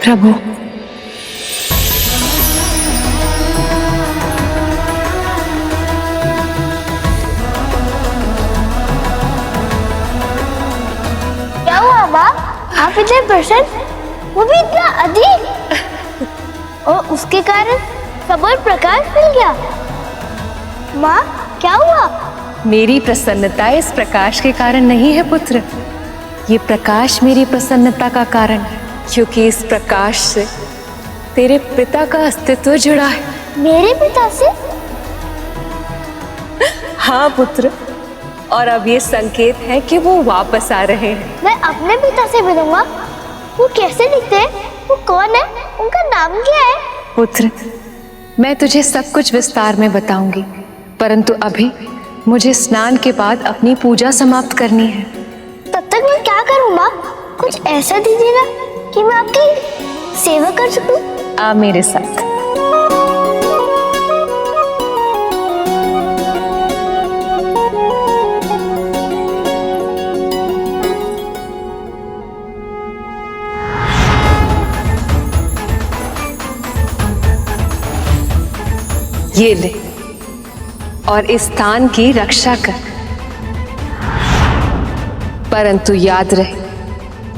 प्रभु, क्या हुआ माँ? आप इतने प्रसन्न, वो भी इतना अधिक, और उसके कारण सब और प्रकाश मिल गया। माँ क्या हुआ? मेरी प्रसन्नता इस प्रकाश के कारण नहीं है पुत्र। ये प्रकाश मेरी प्रसन्नता का कारण है, क्योंकि इस प्रकाश से तेरे पिता का अस्तित्व जुड़ा है। मेरे पिता से? हाँ पुत्र, और अब ये संकेत है कि वो वापस आ रहे हैं। मैं अपने पिता से मिलूंगा। वो कैसे दिखते हैं? वो कौन है? उनका नाम क्या है? पुत्र, मैं तुझे सब कुछ विस्तार में बताऊंगी, परंतु अभी मुझे स्नान के बाद अपनी पूजा समाप्त करनी है। तब तक मैं क्या करूँ माँ? कुछ ऐसा दीजिए ना कि मैं आपकी सेवा कर सकूं। आ मेरे साथ। ये ले और इस स्थान की रक्षा कर, परंतु याद रहे,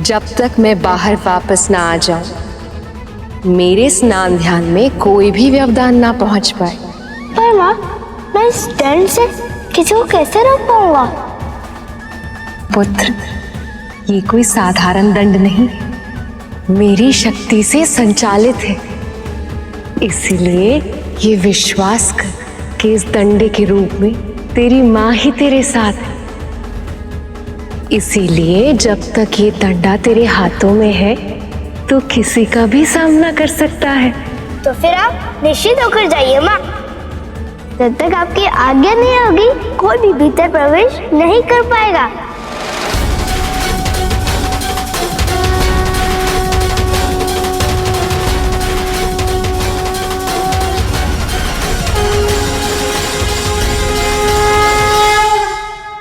जब तक मैं बाहर वापस ना आ जाऊं, मेरे स्नान ध्यान में कोई भी व्यवधान ना पहुंच पाए। पर माँ, मैं इस दंड से किसी को कैसे रोक पाऊंगा? पुत्र, ये कोई साधारण दंड नहीं, मेरी शक्ति से संचालित है। इसीलिए ये विश्वास कर कि इस दंडे के रूप में तेरी माँ ही तेरे साथ है। इसीलिए जब तक ये डंडा तेरे हाथों में है तो किसी का भी सामना कर सकता है। तो फिर आप निश्चित होकर जाइए माँ। जब तक आपकी आज्ञा नहीं होगी, कोई भी भीतर प्रवेश नहीं कर पाएगा।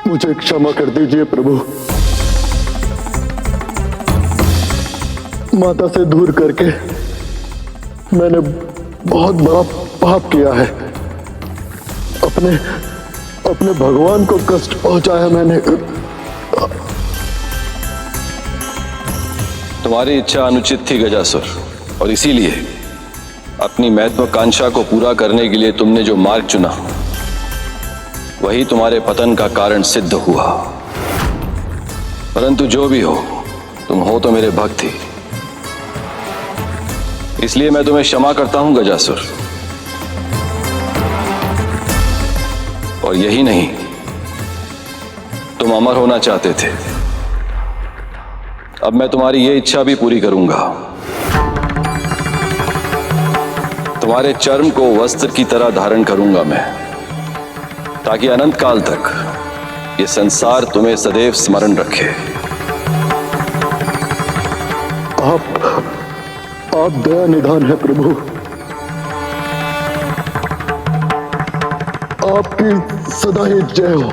मुझे क्षमा कर दीजिए प्रभु। माता से दूर करके मैंने बहुत बड़ा पाप किया है। अपने भगवान को कष्ट पहुंचाया मैंने। तुम्हारी इच्छा अनुचित थी गजासुर, और इसीलिए अपनी महत्वाकांक्षा को पूरा करने के लिए तुमने जो मार्ग चुना, वही तुम्हारे पतन का कारण सिद्ध हुआ। परंतु जो भी हो, तुम हो तो मेरे भक्त ही, इसलिए मैं तुम्हें क्षमा करता हूं गजासुर। और यही नहीं, तुम अमर होना चाहते थे, अब मैं तुम्हारी ये इच्छा भी पूरी करूंगा। तुम्हारे चर्म को वस्त्र की तरह धारण करूंगा मैं, ताकि अनंत काल तक ये संसार तुम्हें सदैव स्मरण रखे। आप दया निधान है प्रभु। आपकी सदा ही जय हो।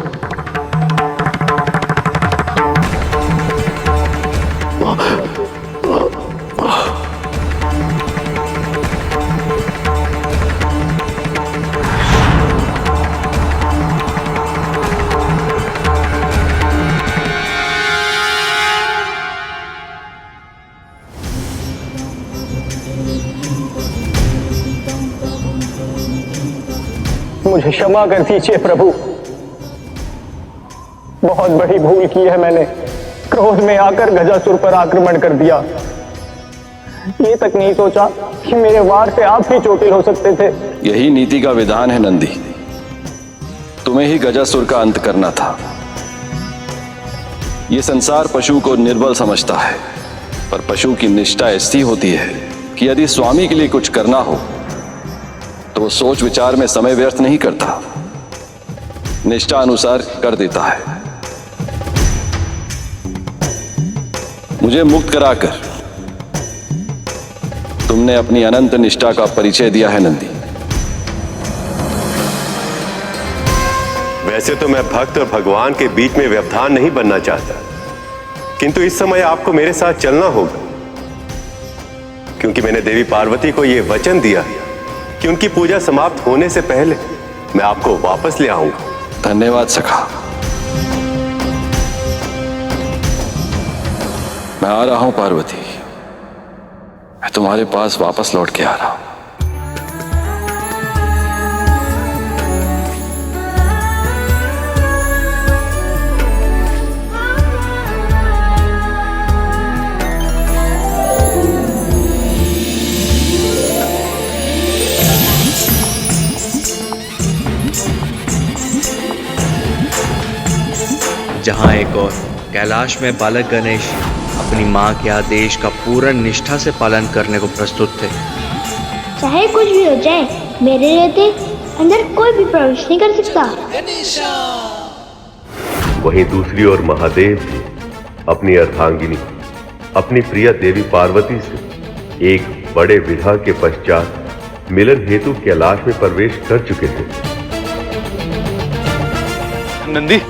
मुझे क्षमा कर दीजिए प्रभु, बहुत बड़ी भूल की है मैंने। क्रोध में आकर गजासुर पर आक्रमण कर दिया। ये तक नहीं सोचा कि मेरे वार से आप ही चोटिल हो सकते थे। यही नीति का विधान है नंदी, तुम्हें ही गजासुर का अंत करना था। ये संसार पशु को निर्बल समझता है, पर पशु की निष्ठा ऐसी होती है कि यदि स्वामी के लिए कुछ करना हो तो वो सोच विचार में समय व्यर्थ नहीं करता, निष्ठा अनुसार कर देता है। मुझे मुक्त कराकर तुमने अपनी अनंत निष्ठा का परिचय दिया है नंदी। वैसे तो मैं भक्त और भगवान के बीच में व्यवधान नहीं बनना चाहता, किंतु इस समय आपको मेरे साथ चलना होगा, क्योंकि मैंने देवी पार्वती को यह वचन दिया कि उनकी पूजा समाप्त होने से पहले मैं आपको वापस ले आऊंगा। धन्यवाद सखा, मैं आ रहा हूं पार्वती, मैं तुम्हारे पास वापस लौट के आ रहा हूं। जहां एक और कैलाश में बालक गणेश अपनी मां के आदेश का पूर्ण निष्ठा से पालन करने को प्रस्तुत थे। चाहे कुछ भी हो जाए, मेरे रहते अंदर कोई भी प्रवेश नहीं कर सकता। वहीं दूसरी ओर महादेव भी अपनी अर्धांगिनी, अपनी प्रिय देवी पार्वती से एक बड़े विवाह के पश्चात मिलन हेतु कैलाश में प्रवेश कर चुके थे। नंदी,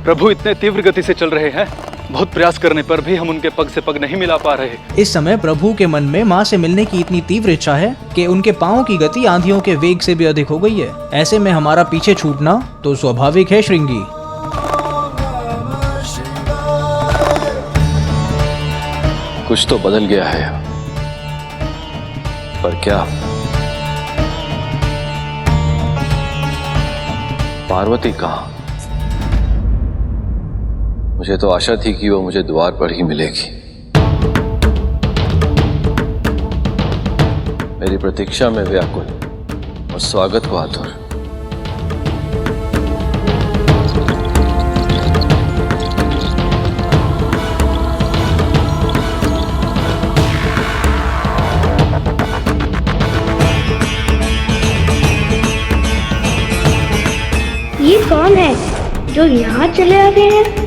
प्रभु इतने तीव्र गति से चल रहे हैं, बहुत प्रयास करने पर भी हम उनके पग से पग नहीं मिला पा रहे। इस समय प्रभु के मन में माँ से मिलने की इतनी तीव्र इच्छा है कि उनके पाँव की गति आंधियों के वेग से भी अधिक हो गई है। ऐसे में हमारा पीछे छूटना तो स्वाभाविक है श्रृंगी। कुछ तो बदल गया है, पर क्या? पार्वती कहाँ? मुझे तो आशा थी कि वो मुझे द्वार पर ही मिलेगी। मेरी प्रतीक्षा में व्याकुल और स्वागत को आतुर। ये कौन है जो यहाँ चले आ गए हैं?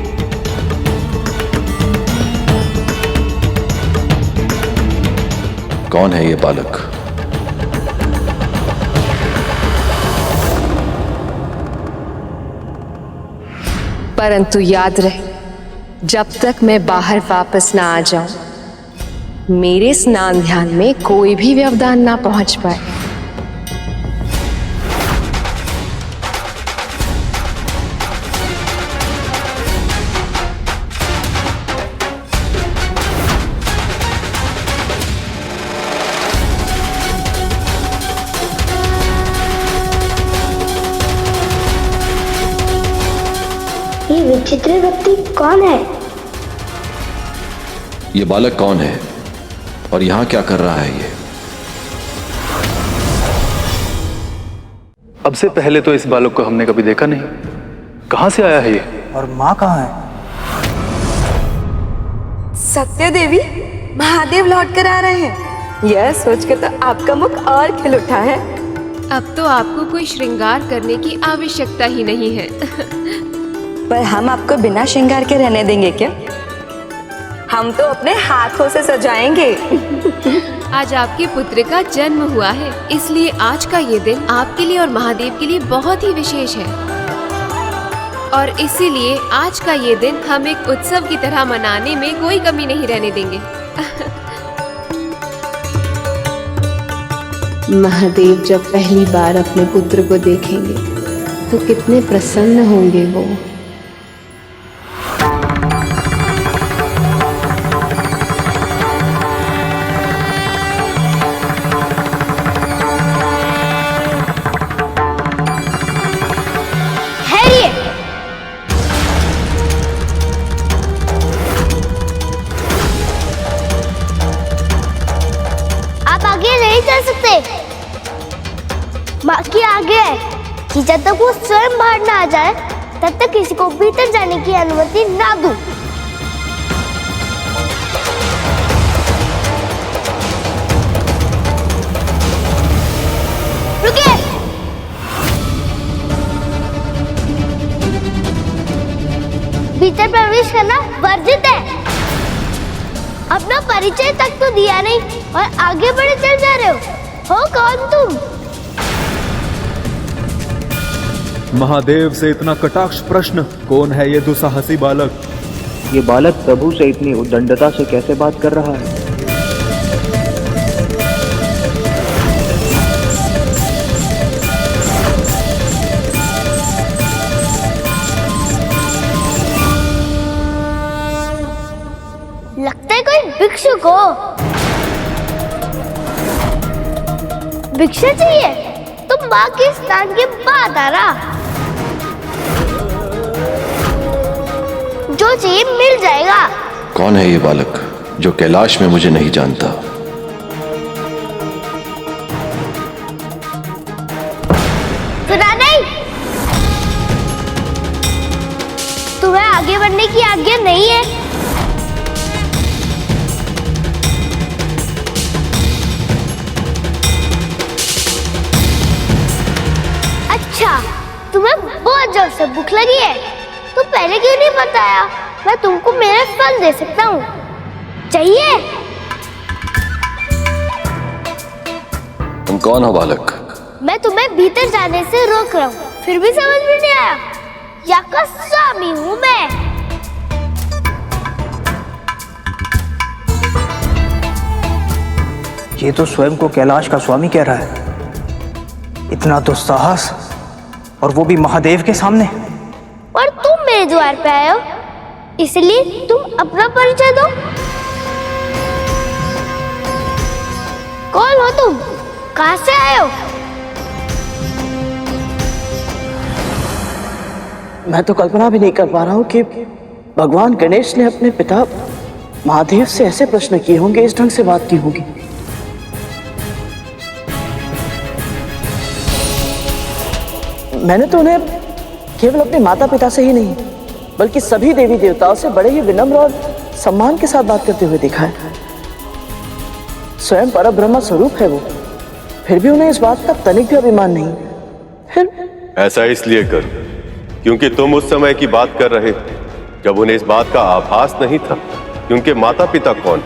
कौन है ये बालक? परंतु याद रहे, जब तक मैं बाहर वापस ना आ जाऊं, मेरे स्नान ध्यान में कोई भी व्यवधान ना पहुंच पाए। ये विचित्र व्यक्ति कौन है? ये बालक कौन है और यहाँ क्या कर रहा है ये? अब से पहले तो इस बालक को हमने कभी देखा नहीं। कहाँ से आया है ये? और माँ कहाँ है? सत्य देवी, महादेव लौट कर आ रहे हैं। यह सोच के तो आपका मुख और खिल उठा है। अब तो आपको कोई श्रृंगार करने की आवश्यकता ही नहीं है। पर हम आपको बिना श्रृंगार के रहने देंगे क्या? हम तो अपने हाथों से सजाएंगे। आज आपके पुत्र का जन्म हुआ है, इसलिए आज का ये दिन आपके लिए और महादेव के लिए बहुत ही विशेष है। और इसीलिए आज का ये दिन हम एक उत्सव की तरह मनाने में कोई कमी नहीं रहने देंगे। महादेव जब पहली बार अपने पुत्र को देखेंगे तो कितने प्रसन्न होंगे वो। बाकी आगे है कि जब तक वो स्वयं बाहर ना आ जाए तब तक किसी को भीतर जाने की अनुमति ना दूं। रुकिए। भीतर प्रवेश करना वर्जित है। अपना परिचय तक तो दिया नहीं और आगे बढ़े चल जा रहे हो कौन तुम? महादेव से इतना कटाक्ष प्रश्न, कौन है ये दुस्साहसी बालक? ये बालक प्रभु से इतनी उद्दंडता से कैसे बात कर रहा है? लगता है कोई भिक्षुक हो। भिक्षा चाहिए? तुम माँ के स्नान के बाद आ रहा। जो चाहिए मिल जाएगा। कौन है ये बालक जो कैलाश में मुझे नहीं जानता? सुना नहीं? तुम्हें आगे बढ़ने की आज्ञा नहीं है। अच्छा, तुम्हें बहुत जोर से भूख लगी है तो पहले क्यों नहीं बताया? मैं तुमको मेरे फल दे सकता हूँ। चाहिए? तुम कौन हो बालक? मैं तुम्हें भीतर जाने से रोक रहा हूँ, फिर भी समझ में नहीं आया? यहाँ का स्वामी हूँ मैं। ये तो स्वयं को कैलाश का स्वामी कह रहा है। इतना तो साहस, और वो भी महादेव के सामने। और तुम मेरे द्वार पे आए हो, इसलिए तुम अपना परिचय दो। कौन हो तुम? कहाँ से आए हो? मैं तो कल्पना भी नहीं कर पा रहा हूँ कि भगवान गणेश ने अपने पिता महादेव से ऐसे प्रश्न किए होंगे, इस ढंग से बात की होगी। मैंने तो उन्हें केवल अपने माता पिता से ही नहीं बल्कि सभी देवी देवताओं से बड़े ही विनम्र और सम्मान के साथ बात करते हुए देखा है। स्वयं परब्रह्म स्वरूप है वो, फिर भी उन्हें इस बात का तनिक भी अभिमान नहीं। फिर ऐसा इसलिए कर क्योंकि तुम उस समय की बात कर रहे थे जब उन्हें इस बात का आभास नहीं था कि उनके माता पिता कौन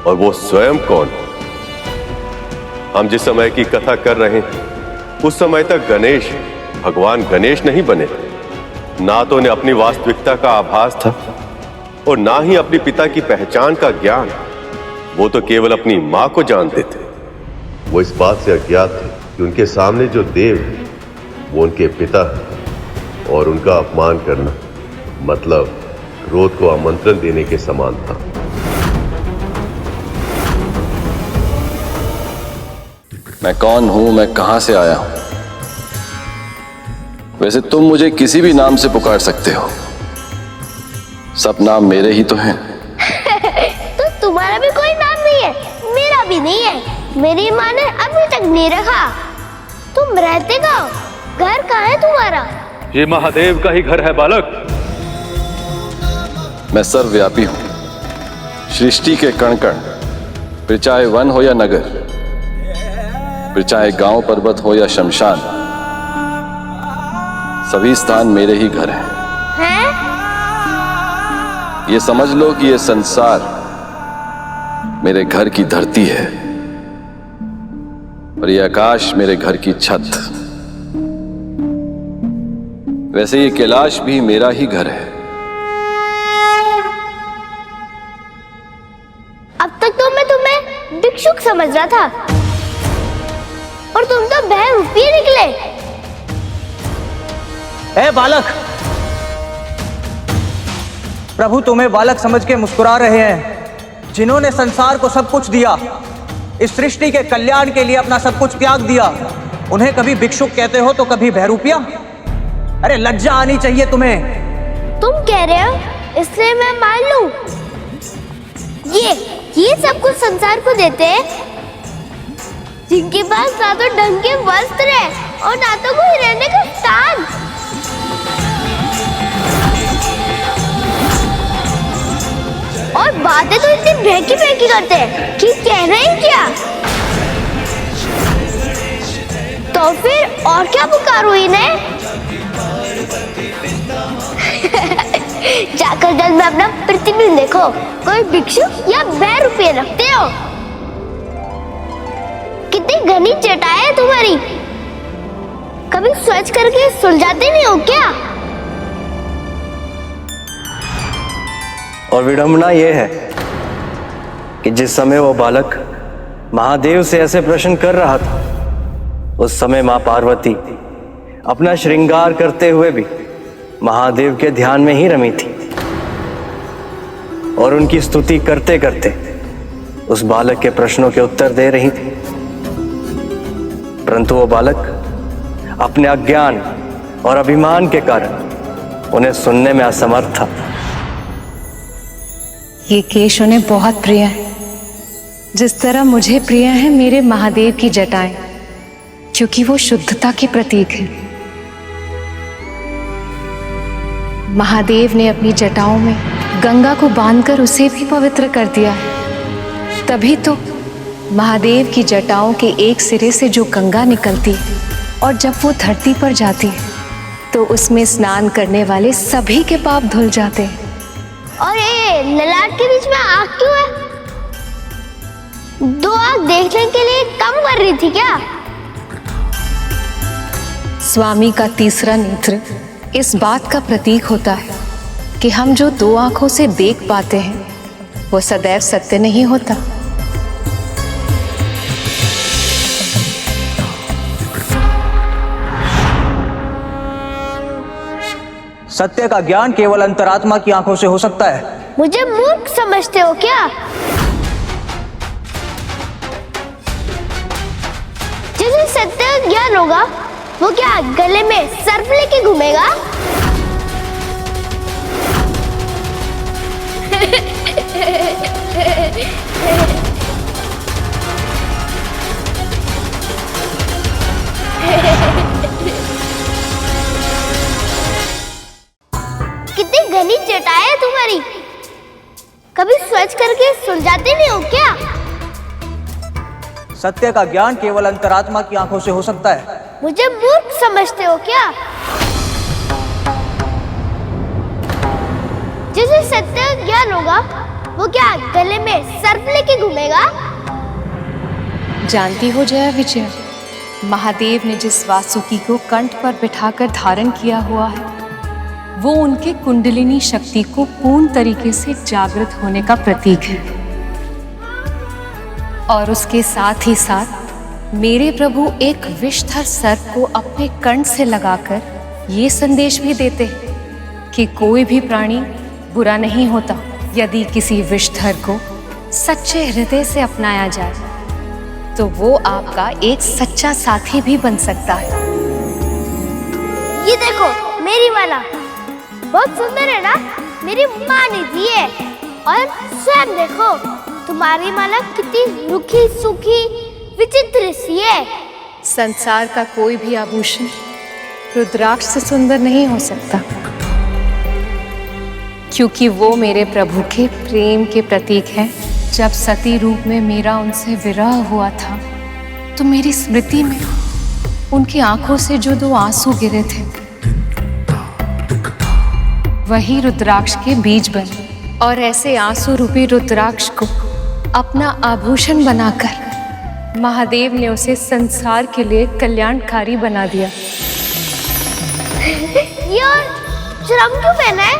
और वो स्वयं कौन। हम जिस समय की कथा कर रहे हैं उस समय तक गणेश भगवान गणेश नहीं बने। ना तो उन्हें अपनी वास्तविकता का आभास था और ना ही अपने पिता की पहचान का ज्ञान। वो तो केवल अपनी मां को जानते थे। वो इस बात से अज्ञात थे कि उनके सामने जो देव है वो उनके पिता है और उनका अपमान करना मतलब क्रोध को आमंत्रण देने के समान था। मैं कौन हूं, मैं कहां से आया हूं? वैसे तुम मुझे किसी भी नाम से पुकार सकते हो, सब नाम मेरे ही तो हैं। तो भी नहीं है। मेरी माँ ने अभी तक नहीं रखा। तुम रहते कहाँ? घर कहाँ है तुम्हारा? ये महादेव का ही घर है बालक। मैं सर्वव्यापी हूं, सृष्टि के कण कण, फिर चाहे वन हो या नगर, फिर चाहे गांव पर्वत हो या शमशान, सभी स्थान मेरे ही घर हैं। ये समझ लो कि ये संसार मेरे घर की धरती है और ये आकाश मेरे घर की छत। वैसे ये कैलाश भी मेरा ही घर है। अब तक तो मैं तुम्हें भिक्षुक समझ रहा था और तुम तो बहरूपी निकले। ए बालक, प्रभु तुम्हें बालक समझ के मुस्कुरा रहे हैं। जिन्होंने संसार को सब कुछ दिया, इस सृष्टि के कल्याण के लिए अपना सब कुछ त्याग दिया, उन्हें कभी भिक्षुक कहते हो तो कभी बहरूपिया। अरे लज्जा आनी चाहिए तुम्हें। तुम कह रहे हो इसलिए मैं मान लूं। ये सब कुछ संसार को देते हैं, जिनके पास ना तो ढंग के वस्त्र है और ना तो कोई रहने का स्थान। और बातें तो इतनी बहकी बहकी करते हैं कि कह रहे हैं क्या? तो फिर और क्या पुकारूं इन्हें? जाकर जल में अपना प्रतिबिंब देखो, कोई भिक्षुक या बहरूपी रखते हो? कितनी घनी चटाई है तुम्हारी, कभी सोच करके सुलझाते नहीं हो क्या? और विडंबना यह है कि जिस समय वो बालक महादेव से ऐसे प्रश्न कर रहा था, उस समय मां पार्वती अपना श्रृंगार करते हुए भी महादेव के ध्यान में ही रमी थी और उनकी स्तुति करते करते उस बालक के प्रश्नों के उत्तर दे रही थी। परंतु वो बालक अपने अज्ञान और अभिमान के कारण उन्हें सुनने में असमर्थ था। ये केश उन्हें बहुत प्रिय है, जिस तरह मुझे प्रिय है मेरे महादेव की जटाएं, क्योंकि वो शुद्धता के प्रतीक है। महादेव ने अपनी जटाओं में गंगा को बांधकर उसे भी पवित्र कर दिया है। तभी तो महादेव की जटाओं के एक सिरे से जो गंगा निकलती है और जब वो धरती पर जाती है तो उसमें स्नान करने वाले सभी के पाप धुल जाते हैं। और ये ललाट के बीच में आग क्यों है? दो आग देखने के लिए कम कर रही थी क्या? स्वामी का तीसरा नेत्र इस बात का प्रतीक होता है कि हम जो दो आंखों से देख पाते हैं वो सदैव सत्य नहीं होता। सत्य का ज्ञान केवल अंतरात्मा की आंखों से हो सकता है। मुझे मूर्ख समझते हो क्या? जिसे सत्य का ज्ञान होगा वो क्या गले में सर्प लेके घूमेगा? कितनी घनी चटाई है तुम्हारी, कभी सोच करके सुलझाते नहीं हो क्या? सत्य का ज्ञान केवल अंतरात्मा की आंखों से हो सकता है। मुझे मूर्ख समझते हो क्या? जिसे सत्य का ज्ञान होगा वो क्या गले में सर्प लेके घूमेगा? जानती हो जया विजय, महादेव ने जिस वासुकी को कंठ पर बिठाकर धारण किया हुआ है वो उनके कुंडलिनी शक्ति को पूर्ण तरीके से जागृत होने का प्रतीक है। और उसके साथ ही साथ मेरे प्रभु एक विषधर सर्प को अपने कंठ से लगाकर ये संदेश भी देते हैं कि कोई भी प्राणी बुरा नहीं होता यदि किसी विषधर को सच्चे हृदय से अपनाया जाए तो वो आपका एक सच्चा साथी भी बन सकता है। ये देखो मेरी वाला बहुत सुंदर है ना? मेरी माँ ने दी है। और स्वयं देखो तुम्हारी माला कितनी रूखी सूखी विचित्र सी है। संसार का कोई भी आभूषण रुद्राक्ष से सुंदर नहीं हो सकता, क्योंकि वो मेरे प्रभु के प्रेम के प्रतीक हैं। जब सती रूप में मेरा उनसे विरह हुआ था तो मेरी स्मृति में उनकी आंखों से जो 2 आंसू गिरे थे वही रुद्राक्ष के बीज बने, और ऐसे आंसू रूपी रुद्राक्ष को अपना आभूषण बनाकर महादेव ने उसे संसार के लिए कल्याणकारी बना दिया। यार शर्म क्यों पहना है?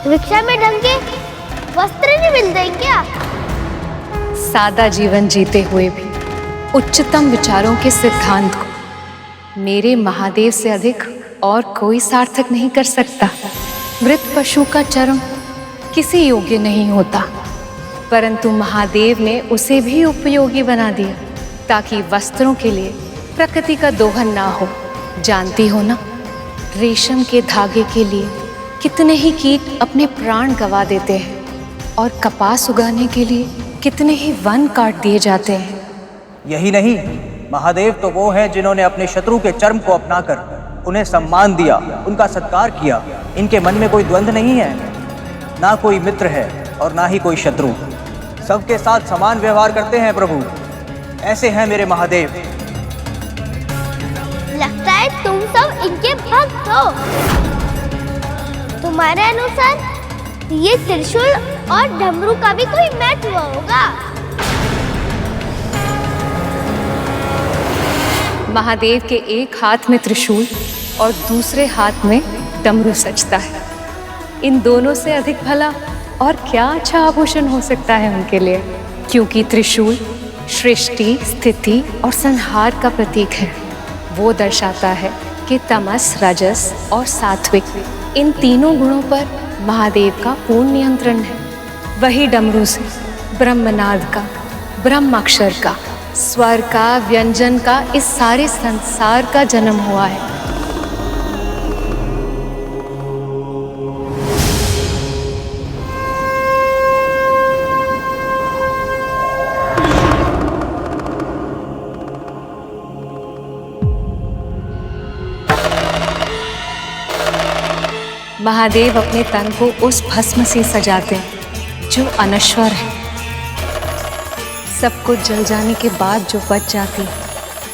रिक्शा में ढंग के वस्त्र नहीं मिलते हैं क्या? सादा जीवन जीते हुए भी उच्चतम विचारों के सिद्धांत को मेरे महादेव से अधिक और कोई सार्थक नहीं कर सकता। मृत पशु का चर्म किसी योग्य नहीं होता, परंतु महादेव ने उसे भी उपयोगी बना दिया ताकि वस्त्रों के लिए प्रकृति का दोहन ना हो। जानती हो ना, रेशम के धागे के लिए कितने ही कीट अपने प्राण गंवा देते हैं, और कपास उगाने के लिए कितने ही वन काट दिए जाते हैं। यही नहीं, महादेव तो वो हैं जिन्होंने अपने शत्रु के चर्म को अपनाकर उन्हें सम्मान दिया, उनका सत्कार किया। इनके मन में कोई द्वंद्व नहीं है, ना कोई मित्र है और ना ही कोई शत्रु। सबके साथ समान व्यवहार करते हैं प्रभु। ऐसे हैं मेरे महादेव। लगता है तुम सब इनके भक्त हो। तुम्हारे अनुसार ये त्रिशूल और डमरू का भी कोई महत्व होगा। महादेव के एक हाथ में त्रिशूल और दूसरे हाथ में डमरू सजता है। इन दोनों से अधिक भला और क्या अच्छा आभूषण हो सकता है उनके लिए, क्योंकि त्रिशूल सृष्टि, स्थिति और संहार का प्रतीक है। वो दर्शाता है कि तमस, रजस और सात्विक इन तीनों गुणों पर महादेव का पूर्ण नियंत्रण है। वही डमरू से ब्रह्मनाद का, ब्रह्माक्षर का, स्वर का, व्यंजन का, इस सारे संसार का जन्म हुआ है। महादेव अपने तन को उस भस्म से सजाते हैं जो अनश्वर है। सब कुछ जल जाने के बाद जो बच जाती है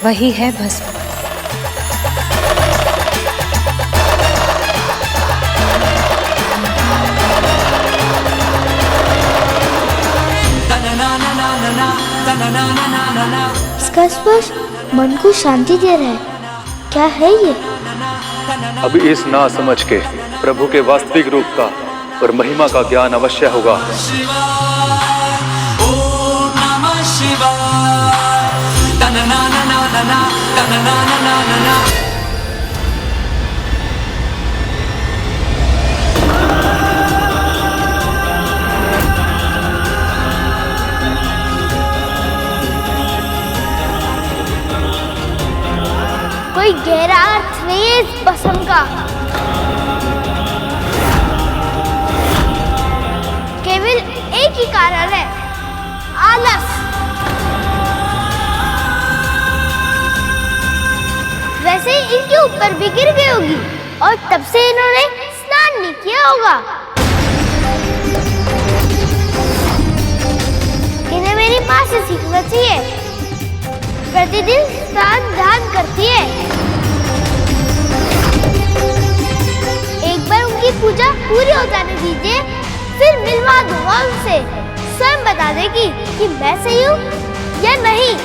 वही है भस्म। इसका स्पर्श मन को शांति दे रहा है। क्या है ये? अब इस ना समझ के प्रभु के वास्तविक रूप का और महिमा का ज्ञान अवश्य होगा। कोई गहरा अर्थ नहीं है इस भस्म का। केवल एक ही कारण है, आलस। वैसे ही इनके ऊपर भी गिर गई होगी और तब से इन्होंने स्नान नहीं किया होगा। इन्हें मेरी माँ से सीखना चाहिए। प्रतिदिन स्नान ध्यान करती है। एक बार उनकी पूजा पूरी हो जाने दीजिए, फिर मिलवा दूंगा उनसे। स्वयं बता देगी कि मैं सही हूँ या नहीं।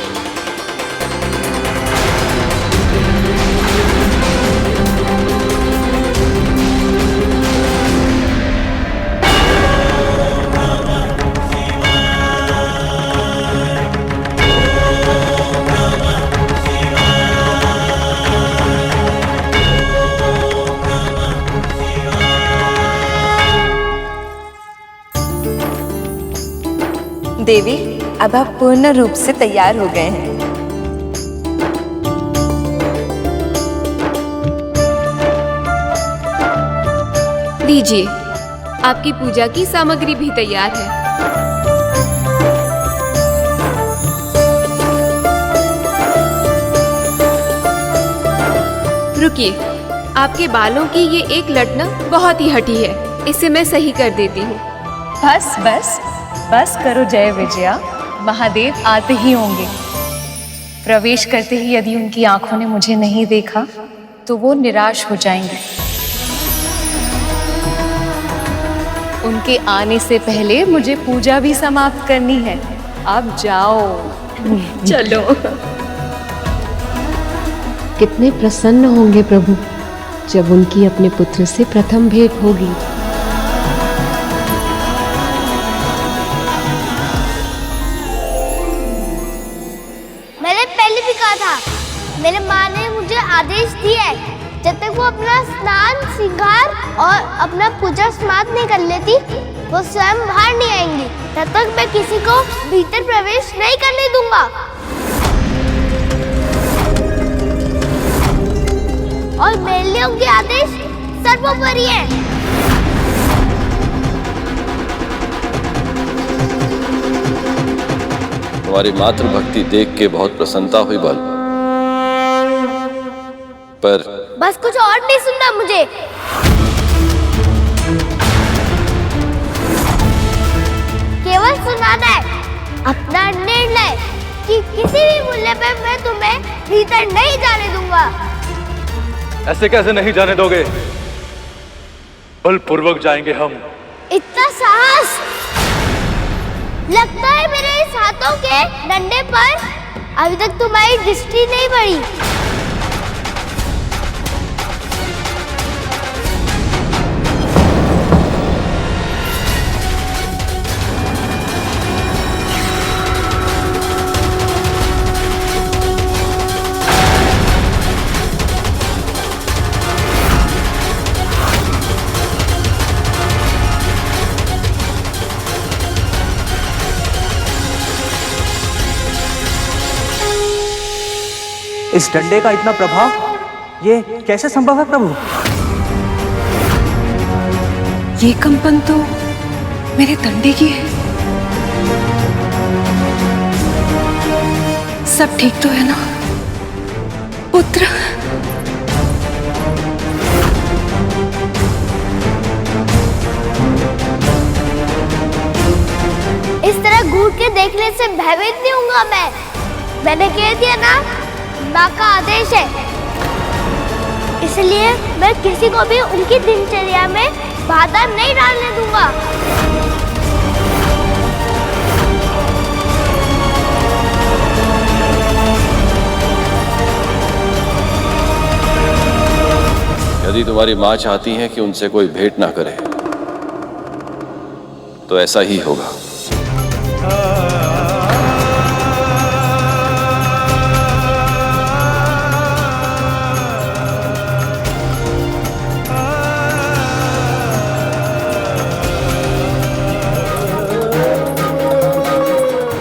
देवी, अब आप पूर्ण रूप से तैयार हो गए हैं। लीजिए, आपकी पूजा की सामग्री भी तैयार है। रुकिए, आपके बालों की ये एक लट ना बहुत ही हटी है, इसे मैं सही कर देती हूँ। बस बस बस करो जय विजया, महादेव आते ही होंगे। प्रवेश करते ही यदि उनकी आंखों ने मुझे नहीं देखा तो वो निराश हो जाएंगे। उनके आने से पहले मुझे पूजा भी समाप्त करनी है। अब जाओ। चलो। कितने प्रसन्न होंगे प्रभु जब उनकी अपने पुत्र से प्रथम भेंट होगी। मैंने पहले भी कहा था, मेरे माँ ने मुझे आदेश दिया है जब तक वो अपना स्नान श्रृंगार और अपना पूजा समाप्त नहीं कर लेती वो स्वयं बाहर नहीं आएंगी। तब तक मैं किसी को भीतर प्रवेश नहीं करने दूंगा। और मेरे लिए उनके आदेश सर्वोपरि है। तुम्हारी मातृभक्ति देख के बहुत प्रसन्नता हुई बाल, पर बस कुछ और नहीं सुनना मुझे। केवल सुनाना है अपना निर्णय कि किसी भी मूल्य पर मैं तुम्हें भीतर नहीं जाने दूंगा। ऐसे कैसे नहीं जाने दोगे? बलपूर्वक जाएंगे हम। इतना साहस! लगता है मेरे इस हाथों के डंडे पर अभी तक तुम्हारी दृष्टि नहीं पड़ी। इस डंडे का इतना प्रभाव ये कैसे संभव है प्रभु? ये कंपन तो मेरे डंडे की है। सब ठीक तो है ना पुत्र? इस तरह घूर के देखने से भयभीत नहीं होऊंगा मैं। मैंने कह दिया ना, माँ का आदेश है, इसलिए मैं किसी को भी उनकी दिनचर्या में बाधा नहीं डालने दूंगा। यदि तुम्हारी माँ चाहती है कि उनसे कोई भेंट ना करे तो ऐसा ही होगा।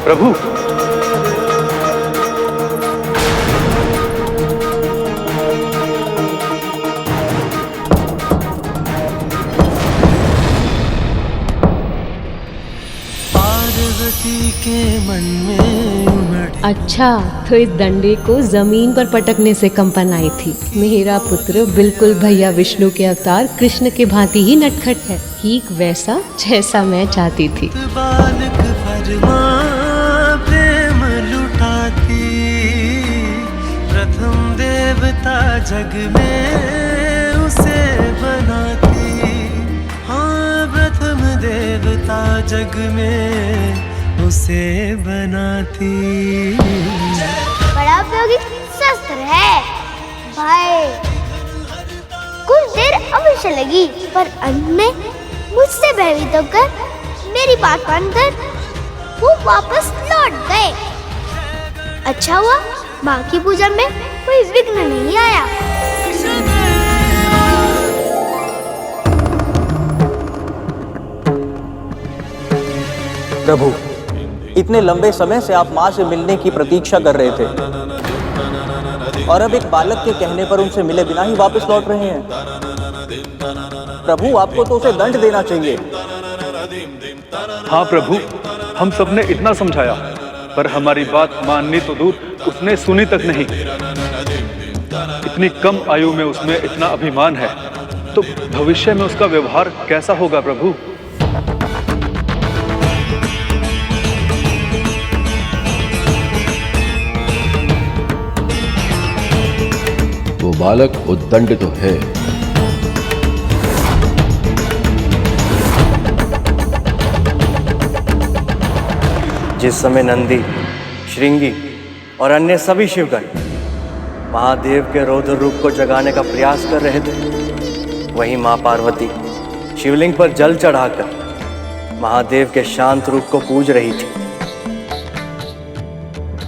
प्रभु, पार्वती के मन में उमड़। अच्छा, तो इस डंडे को जमीन पर पटकने से कंपन आई थी। मेरा पुत्र बिल्कुल भैया विष्णु के अवतार कृष्ण के भांति ही नटखट है, ठीक वैसा जैसा मैं चाहती थी। बालक फरमा प्रेम लुटाती, प्रथम देवता जग में उसे बनाती। हाँ, प्रथम देवता जग में उसे बनाती। बड़ा उपयोगी शस्त्र है भाई। कुछ देर अवश्य लगी, पर अंत में मुझसे भयभीत होकर मेरी बात मानकर वो वापस लौट गए। अच्छा हुआ माँ की पूजा में कोई विघ्न नहीं आया। प्रभु, इतने लंबे समय से आप माँ से मिलने की प्रतीक्षा कर रहे थे और अब एक बालक के कहने पर उनसे मिले बिना ही वापस लौट रहे हैं। प्रभु, आपको तो उसे दंड देना चाहिए। हाँ प्रभु, हम सबने इतना समझाया, पर हमारी बात माननी तो दूर, उसने सुनी तक नहीं। इतनी कम आयु में उसमें इतना अभिमान है, तो भविष्य में उसका व्यवहार कैसा होगा प्रभु? वो बालक उद्दंड तो है, जिस समय नंदी, श्रृंगी और अन्य सभी शिवगण महादेव के रौद्र रूप को जगाने का प्रयास कर रहे थे, वहीं मां पार्वती शिवलिंग पर जल चढ़ाकर महादेव के शांत रूप को पूज रही थी।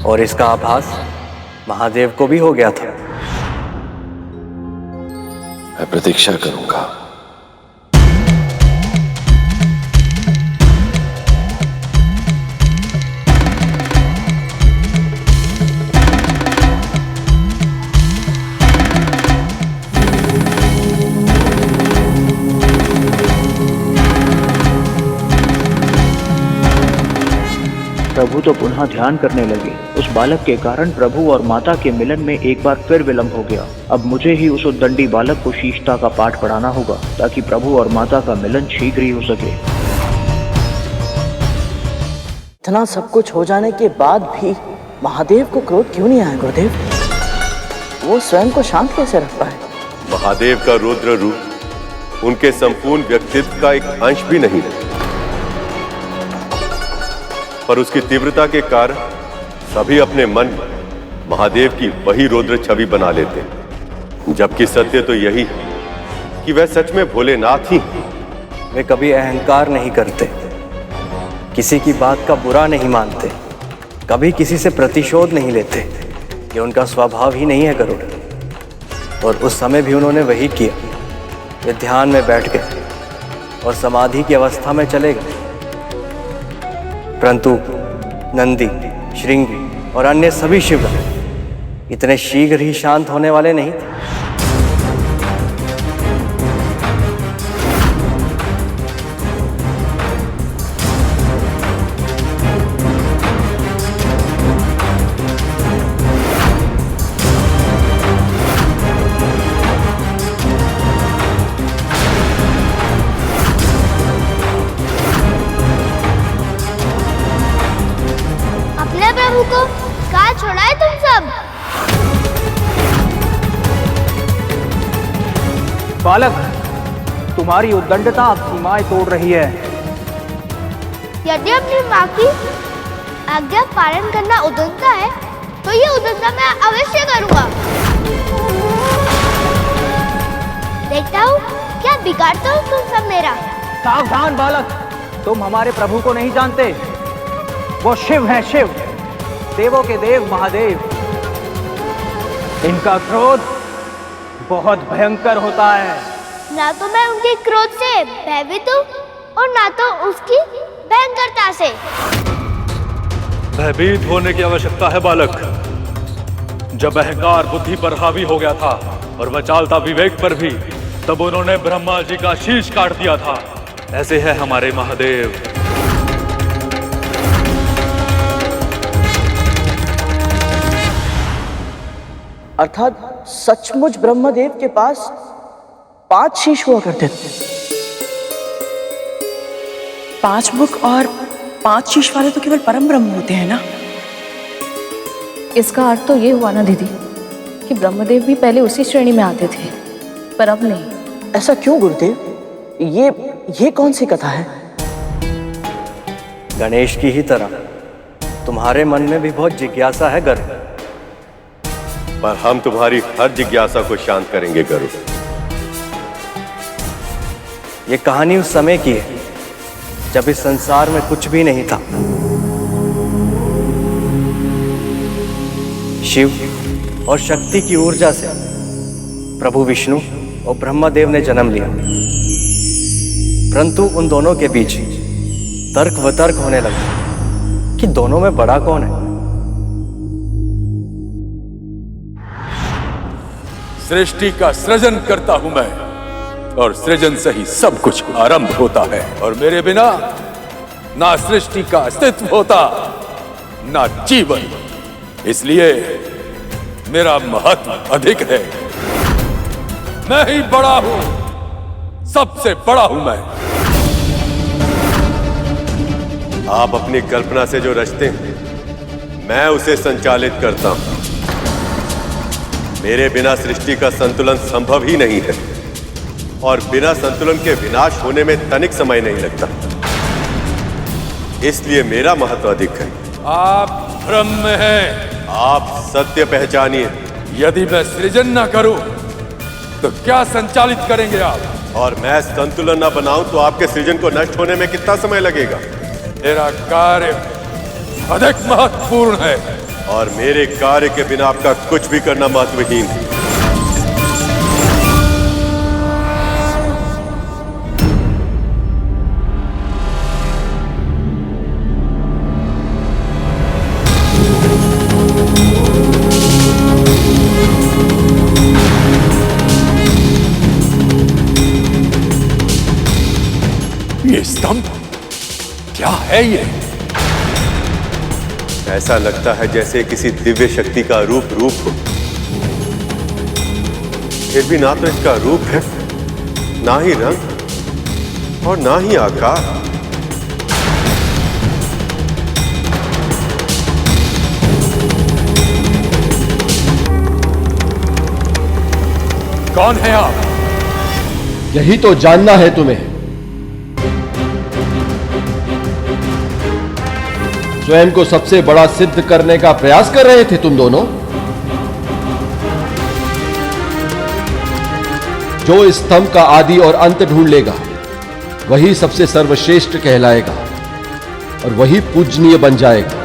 और इसका आभास महादेव को भी हो गया था। मैं प्रतीक्षा करूंगा। प्रभु तो पुनः ध्यान करने लगे। उस बालक के कारण प्रभु और माता के मिलन में एक बार फिर विलंब हो गया। अब मुझे ही उस उद्दंडी बालक को शीशता का पाठ पढ़ाना होगा, ताकि प्रभु और माता का मिलन शीघ्र ही हो सके। इतना सब कुछ हो जाने के बाद भी महादेव को क्रोध क्यों नहीं आया गुरुदेव? वो स्वयं को शांत कैसे रख पाए? महादेव का रुद्र रूप उनके संपूर्ण व्यक्तित्व का एक अंश भी नहीं है, पर उसकी तीव्रता के कारण सभी अपने मन में महादेव की वही रौद्र छवि बना लेते हैं। जबकि सत्य तो यही है कि वह सच में भोलेनाथ ही हैं। वे कभी अहंकार नहीं करते, किसी की बात का बुरा नहीं मानते, कभी किसी से प्रतिशोध नहीं लेते। ये उनका स्वभाव ही नहीं है गरुड़। और उस समय भी उन्होंने वही किया। वे ध्यान में बैठ गए और समाधि की अवस्था में चले गए, परंतु नंदी, श्रृंगी और अन्य सभी शिवगण इतने शीघ्र ही शांत होने वाले नहीं थे। को कहाँ छोड़ा है तुम सब? बालक, तुम्हारी उद्दंडता अब सीमाएं तोड़ रही है। यदि अपनी माँ की आज्ञा पालन करना उद्दंडता है, तो ये उद्दंडता मैं अवश्य करूँगा। देखता हूँ क्या बिगाड़ता हूँ तुम सब मेरा। सावधान बालक, तुम हमारे प्रभु को नहीं जानते। वो शिव हैं, शिव, देवों के देव महादेव। इनका क्रोध बहुत भयंकर होता है। ना तो मैं उनके क्रोध से भयभीत हूँ और ना तो उसकी भयंकरता से। भयभीत होने की आवश्यकता है बालक। जब अहंकार बुद्धि पर हावी हो गया था और वह चालता विवेक पर भी, तब उन्होंने ब्रह्मा जी का शीश काट दिया था। ऐसे है हमारे महादेव। अर्थात सचमुच ब्रह्मदेव के पास 5 शीश हुआ करते थे। 5 मुख और 5 शीश वाले तो केवल परम ब्रह्म होते हैं ना। इसका अर्थ तो ये हुआ ना दीदी कि ब्रह्मदेव भी पहले उसी श्रेणी में आते थे, पर अब नहीं। ऐसा क्यों गुरुदेव? ये कौन सी कथा है? गणेश की ही तरह तुम्हारे मन में भी बहुत जिज्ञासा है गरुड़, पर हम तुम्हारी हर जिज्ञासा को शांत करेंगे गरुड़। ये कहानी उस समय की है जब इस संसार में कुछ भी नहीं था। शिव और शक्ति की ऊर्जा से प्रभु विष्णु और ब्रह्मदेव ने जन्म लिया, परंतु उन दोनों के बीच तर्क वितर्क होने लगा कि दोनों में बड़ा कौन है। सृष्टि का सृजन करता हूं मैं, और सृजन से ही सब कुछ आरंभ होता है, और मेरे बिना ना सृष्टि का अस्तित्व होता, ना जीवन। इसलिए मेरा महत्व अधिक है। मैं ही बड़ा हूं, सबसे बड़ा हूं मैं। आप अपनी कल्पना से जो रचते हैं, मैं उसे संचालित करता हूं। मेरे बिना सृष्टि का संतुलन संभव ही नहीं है, और बिना संतुलन के विनाश होने में तनिक समय नहीं लगता। इसलिए मेरा महत्व अधिक है। आप भ्रम में हैं। आप सत्य पहचानिए। यदि मैं सृजन न करूं तो क्या संचालित करेंगे आप? और मैं संतुलन न बनाऊं तो आपके सृजन को नष्ट होने में कितना समय लगेगा? मेरा कार्य अधिक महत्वपूर्ण है, और मेरे कार्य के बिना आपका कुछ भी करना महत्वहीन है। ये स्तंभ क्या है? ये ऐसा लगता है जैसे किसी दिव्य शक्ति का रूप हो। फिर भी ना तो इसका रूप है, ना ही रंग, और ना ही आकार। कौन है आप? यही तो जानना है तुम्हें। स्वयं को सबसे बड़ा सिद्ध करने का प्रयास कर रहे थे तुम दोनों। जो इस स्तंभ का आदि और अंत ढूंढ लेगा, वही सबसे सर्वश्रेष्ठ कहलाएगा और वही पूजनीय बन जाएगा।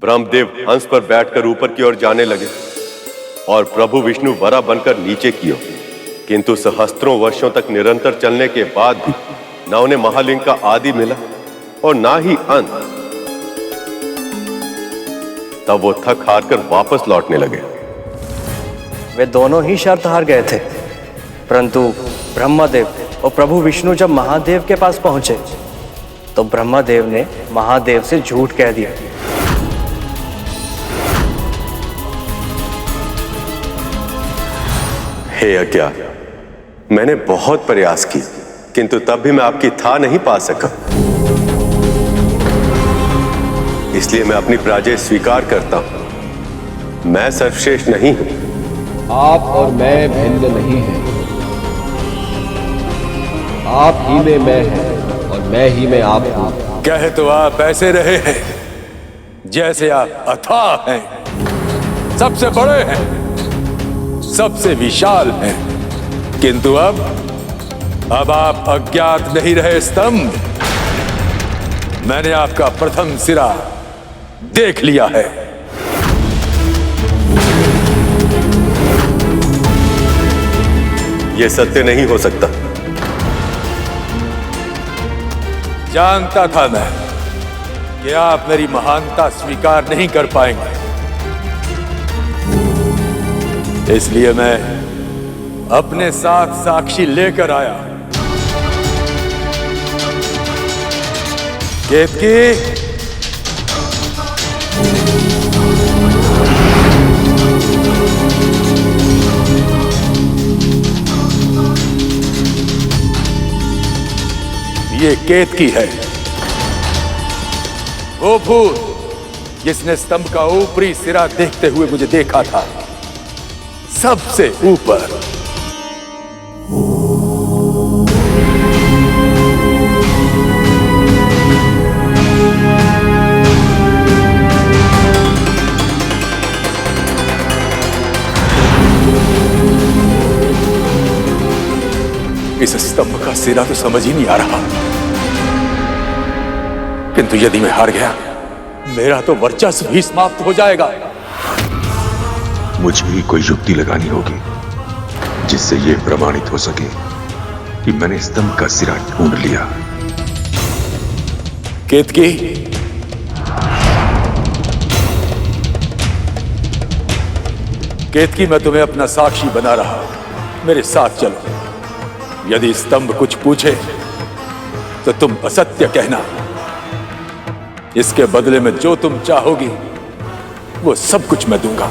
ब्रह्मदेव हंस पर बैठकर ऊपर की ओर जाने लगे और प्रभु विष्णु वरा बनकर नीचे की ओर। किंतु सहस्त्रों वर्षों तक निरंतर चलने के बाद भी न उन्हें महालिंग का आदि मिला और ना ही अंत। तब वो थक हार कर वापस लौटने लगे। वे दोनों ही शर्त हार गए थे, परंतु ब्रह्मदेव और प्रभु विष्णु जब महादेव के पास पहुंचे तो ब्रह्मदेव ने महादेव से झूठ कह दिया। हे अज्ञा, मैंने बहुत प्रयास की, किंतु तब भी मैं आपकी था नहीं पा सका। इसलिए मैं अपनी पराजय स्वीकार करता हूं। मैं सर्वश्रेष्ठ नहीं हूं। आप और मैं भिन्न नहीं हैं। आप ही में मैं है और मैं ही में आप हूं। कह तो आप ऐसे रहे हैं जैसे आप अथाह हैं, सबसे बड़े हैं, सबसे विशाल हैं, किंतु अब आप अज्ञात नहीं रहे स्तंभ। मैंने आपका प्रथम सिरा देख लिया है। यह सत्य नहीं हो सकता। जानता था मैं कि आप मेरी महानता स्वीकार नहीं कर पाएंगे, इसलिए मैं अपने साथ साक्षी लेकर आया। केतकी, ये केतकी है, वो भूत जिसने स्तंभ का ऊपरी सिरा देखते हुए मुझे देखा था, सबसे ऊपर। इस स्तंभ का सिरा तो समझ ही नहीं आ रहा, किंतु यदि मैं हार गया, मेरा तो वर्चस्व भी समाप्त हो जाएगा। मुझे ही कोई युक्ति लगानी होगी जिससे यह प्रमाणित हो सके कि मैंने स्तंभ का सिरा ढूंढ लिया। केतकी, केतकी, मैं तुम्हें अपना साक्षी बना रहा हूं। मेरे साथ चलो। यदि स्तंभ कुछ पूछे तो तुम असत्य कहना। इसके बदले में जो तुम चाहोगी वो सब कुछ मैं दूंगा।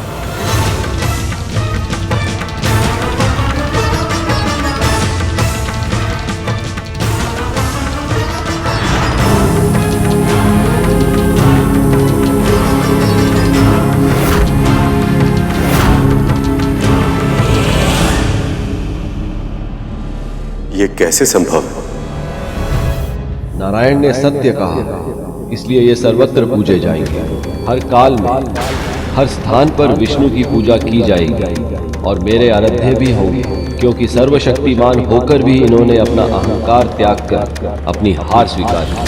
ये कैसे संभव है? नारायण ने सत्य कहा, इसलिए ये सर्वत्र पूजे जाएंगे। हर काल में हर स्थान पर विष्णु की पूजा की जाएगी और मेरे आराध्य भी होंगे, क्योंकि सर्वशक्तिमान होकर भी इन्होंने अपना अहंकार त्याग कर अपनी हार स्वीकार की।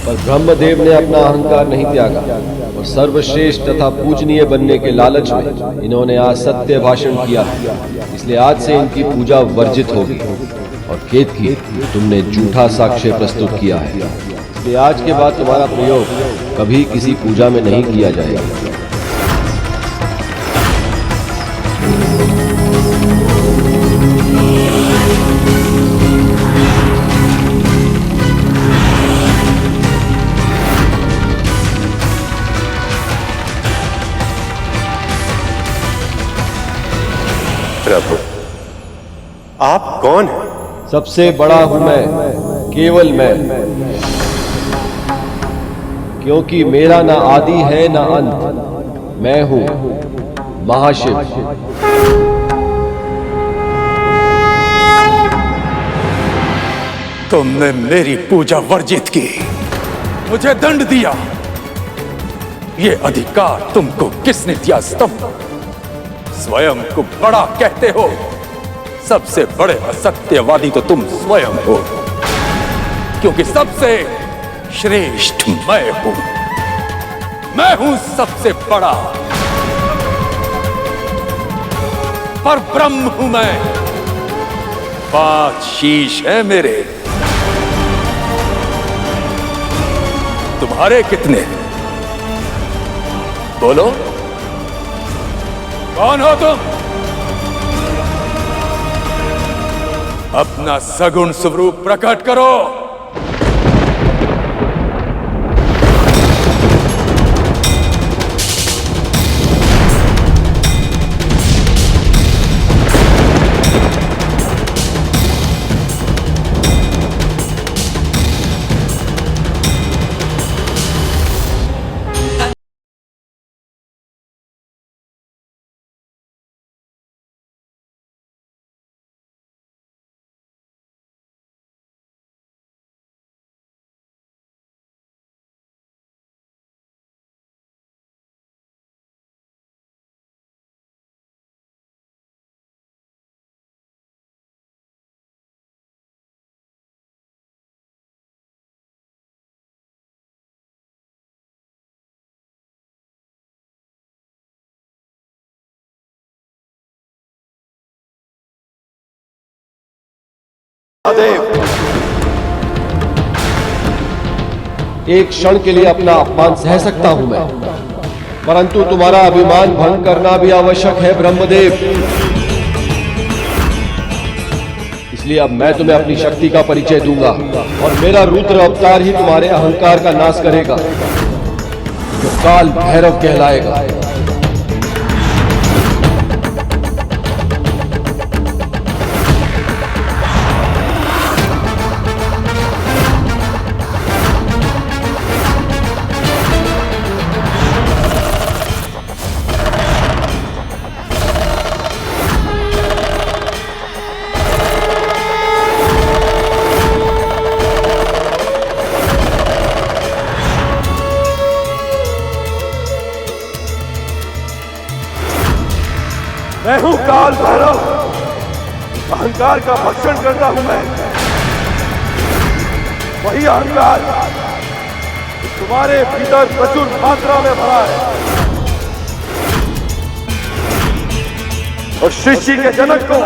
पर ब्रह्मदेव ने अपना अहंकार नहीं त्यागा और सर्वश्रेष्ठ तथा पूजनीय बनने के लालच में इन्होंने आज सत्य भाषण किया, इसलिए आज से इनकी पूजा वर्जित होगी। और केतकी, तुमने झूठा साक्ष्य प्रस्तुत किया है, इसलिए आज के बाद तुम्हारा प्रयोग कभी किसी पूजा में नहीं किया जाएगा। प्रभु, आप कौन हैं? सबसे बड़ा हूं मैं, केवल मैं, क्योंकि मेरा ना आदि है ना अंत। मैं हूं महाशिव। तुमने मेरी पूजा वर्जित की, मुझे दंड दिया। ये अधिकार तुमको किसने दिया? स्तंभ, स्वयं को बड़ा कहते हो। सबसे बड़े असत्यवादी तो तुम स्वयं हो, क्योंकि सबसे श्रेष्ठ मैं हूं। मैं हूं सबसे बड़ा, पर ब्रह्म हूं मैं। 5 शीश है मेरे, तुम्हारे कितने? बोलो, कौन हो तुम? अपना सगुण स्वरूप प्रकट करो। एक क्षण के लिए अपना अपमान सह सकता हूं मैं, परंतु तुम्हारा अभिमान भंग करना भी आवश्यक है ब्रह्मदेव। इसलिए अब मैं तुम्हें अपनी शक्ति का परिचय दूंगा और मेरा रुद्र अवतार ही तुम्हारे अहंकार का नाश करेगा, जो काल भैरव कहलाएगा। मैं हूं काल भैरव, अहंकार का भक्षण करता हूं मैं। वही अहंकार तुम्हारे भीतर प्रचुर मात्रा में भरा है और सृष्टि के जनक को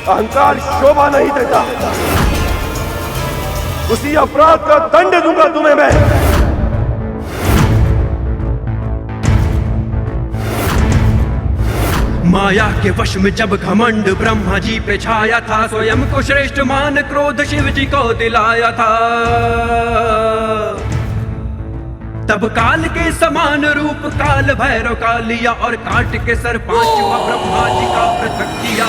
अहंकार शोभा नहीं देता। उसी अपराध का दंड दूंगा तुम्हें मैं। माया के वश में जब घमंड ब्रह्मा जी पे छाया था, स्वयं को श्रेष्ठ मान क्रोध शिव जी को दिलाया था। तब काल के समान रूप काल भैरव का लिया और काट के सर पांचवा ब्रह्मा जी का पृथक किया।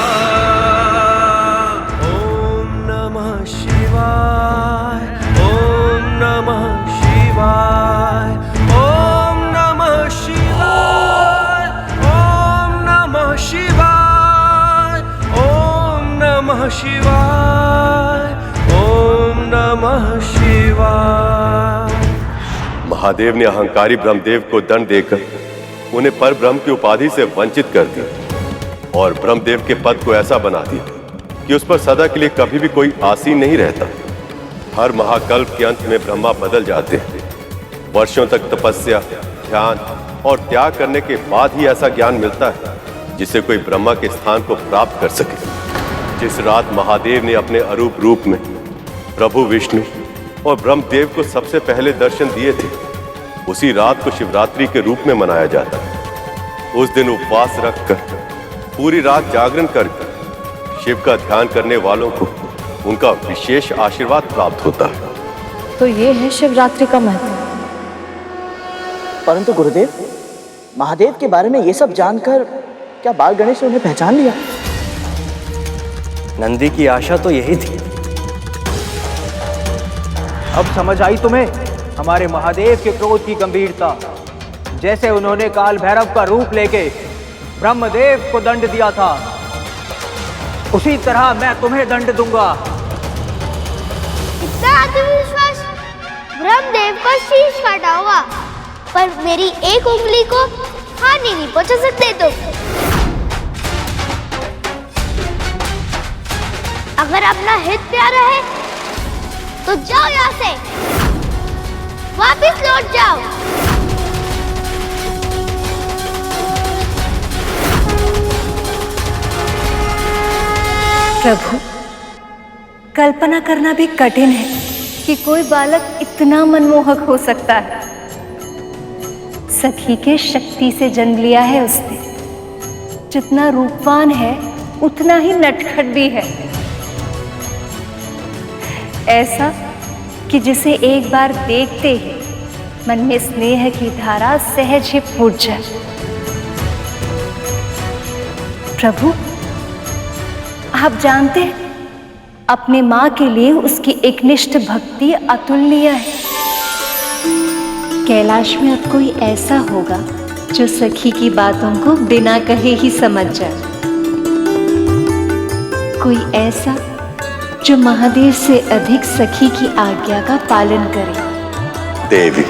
ओम नमः शिवाय, ओम नमः शिवाय, ओम नमः शिवाय, ओम नमः शिवाय, ओम नमः शिवाय, ओम नमः शिवाय। महादेव ने अहंकारी ब्रह्मदेव को दंड देकर उन्हें पर ब्रह्म की उपाधि से वंचित कर दिया और ब्रह्मदेव के पद को ऐसा बना दिया कि उस पर सदा के लिए कभी भी कोई आसीन नहीं रहता। हर महाकल्प के अंत में ब्रह्मा बदल जाते हैं। वर्षों तक तपस्या, ध्यान और त्याग करने के बाद ही ऐसा ज्ञान मिलता है जिससे कोई ब्रह्मा के स्थान को प्राप्त कर सके। जिस रात महादेव ने अपने अरूप रूप में प्रभु विष्णु और ब्रह्मदेव को सबसे पहले दर्शन दिए थे, उसी रात को शिवरात्रि के रूप में मनाया जाता है। उस दिन उपवास रखकर पूरी रात जागरण कर शिव का ध्यान करने वालों को उनका विशेष आशीर्वाद प्राप्त होता है। तो ये है शिवरात्रि का महत्व। परंतु गुरुदेव, महादेव के बारे में ये सब जानकर क्या बाल गणेश ने उन्हें पहचान लिया? नंदी की आशा तो यही थी। अब समझ आई तुम्हें हमारे महादेव के क्रोध की गंभीरता। जैसे उन्होंने काल भैरव का रूप लेके ब्रह्मदेव को दंड दिया था, उसी तरह मैं तुम्हें दंड दूंगा। इतना आत्मविश्वास! ब्रह्मदेव का शीश काटा होगा, पर मेरी एक उंगली को हानि नहीं पहुंचा सकते तुम। अगर अपना हित प्यारा है तो जाओ यहाँ से, वापिस लौट जाओ। प्रभु, कल्पना करना भी कठिन है कि कोई बालक इतना मनमोहक हो सकता है। सखी के शक्ति से जन्म लिया है उसने। जितना रूपवान है उतना ही नटखट भी है। ऐसा कि जिसे एक बार देखते ही मन में स्नेह की धारा सहज ही फूट जाए। प्रभु, आप जानते हैं, अपने माँ के लिए उसकी एकनिष्ठ भक्ति अतुलनीय है। कैलाश में अब कोई ऐसा होगा जो सखी की बातों को बिना कहे ही समझ जाए। कोई ऐसा जो महादेव से अधिक सखी की आज्ञा का पालन करे। देवी,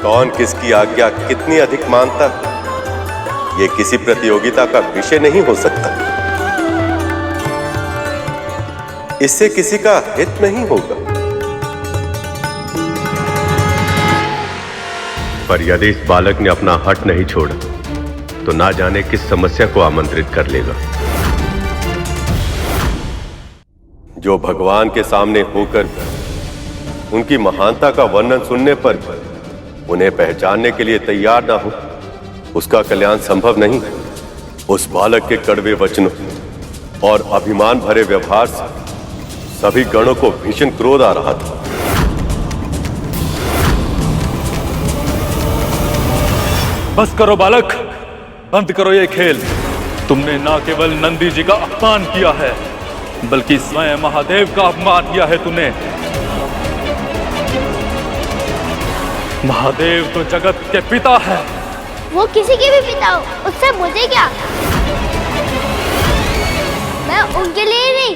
कौन किसकी आज्ञा कितनी अधिक मानता ये किसी प्रतियोगिता का विषय नहीं हो सकता। इससे किसी का हित नहीं होगा। पर यदि इस बालक ने अपना हट नहीं छोड़ा तो ना जाने किस समस्या को आमंत्रित कर लेगा। जो भगवान के सामने होकर उनकी महानता का वर्णन सुनने पर उन्हें पहचानने के लिए तैयार ना हो, उसका कल्याण संभव नहीं। उस बालक के कड़वे वचनों और अभिमान भरे व्यवहार से सभी गणों को भीषण क्रोध आ रहा था। बस करो बालक, बंद करो ये खेल। तुमने ना केवल नंदी जी का अपमान किया है, बल्कि स्वयं महादेव का अपमान किया है तुमने। महादेव तो जगत के पिता है। वो किसी के भी पिता हो, उससे मुझे क्या? मैं उनके लिए नहीं,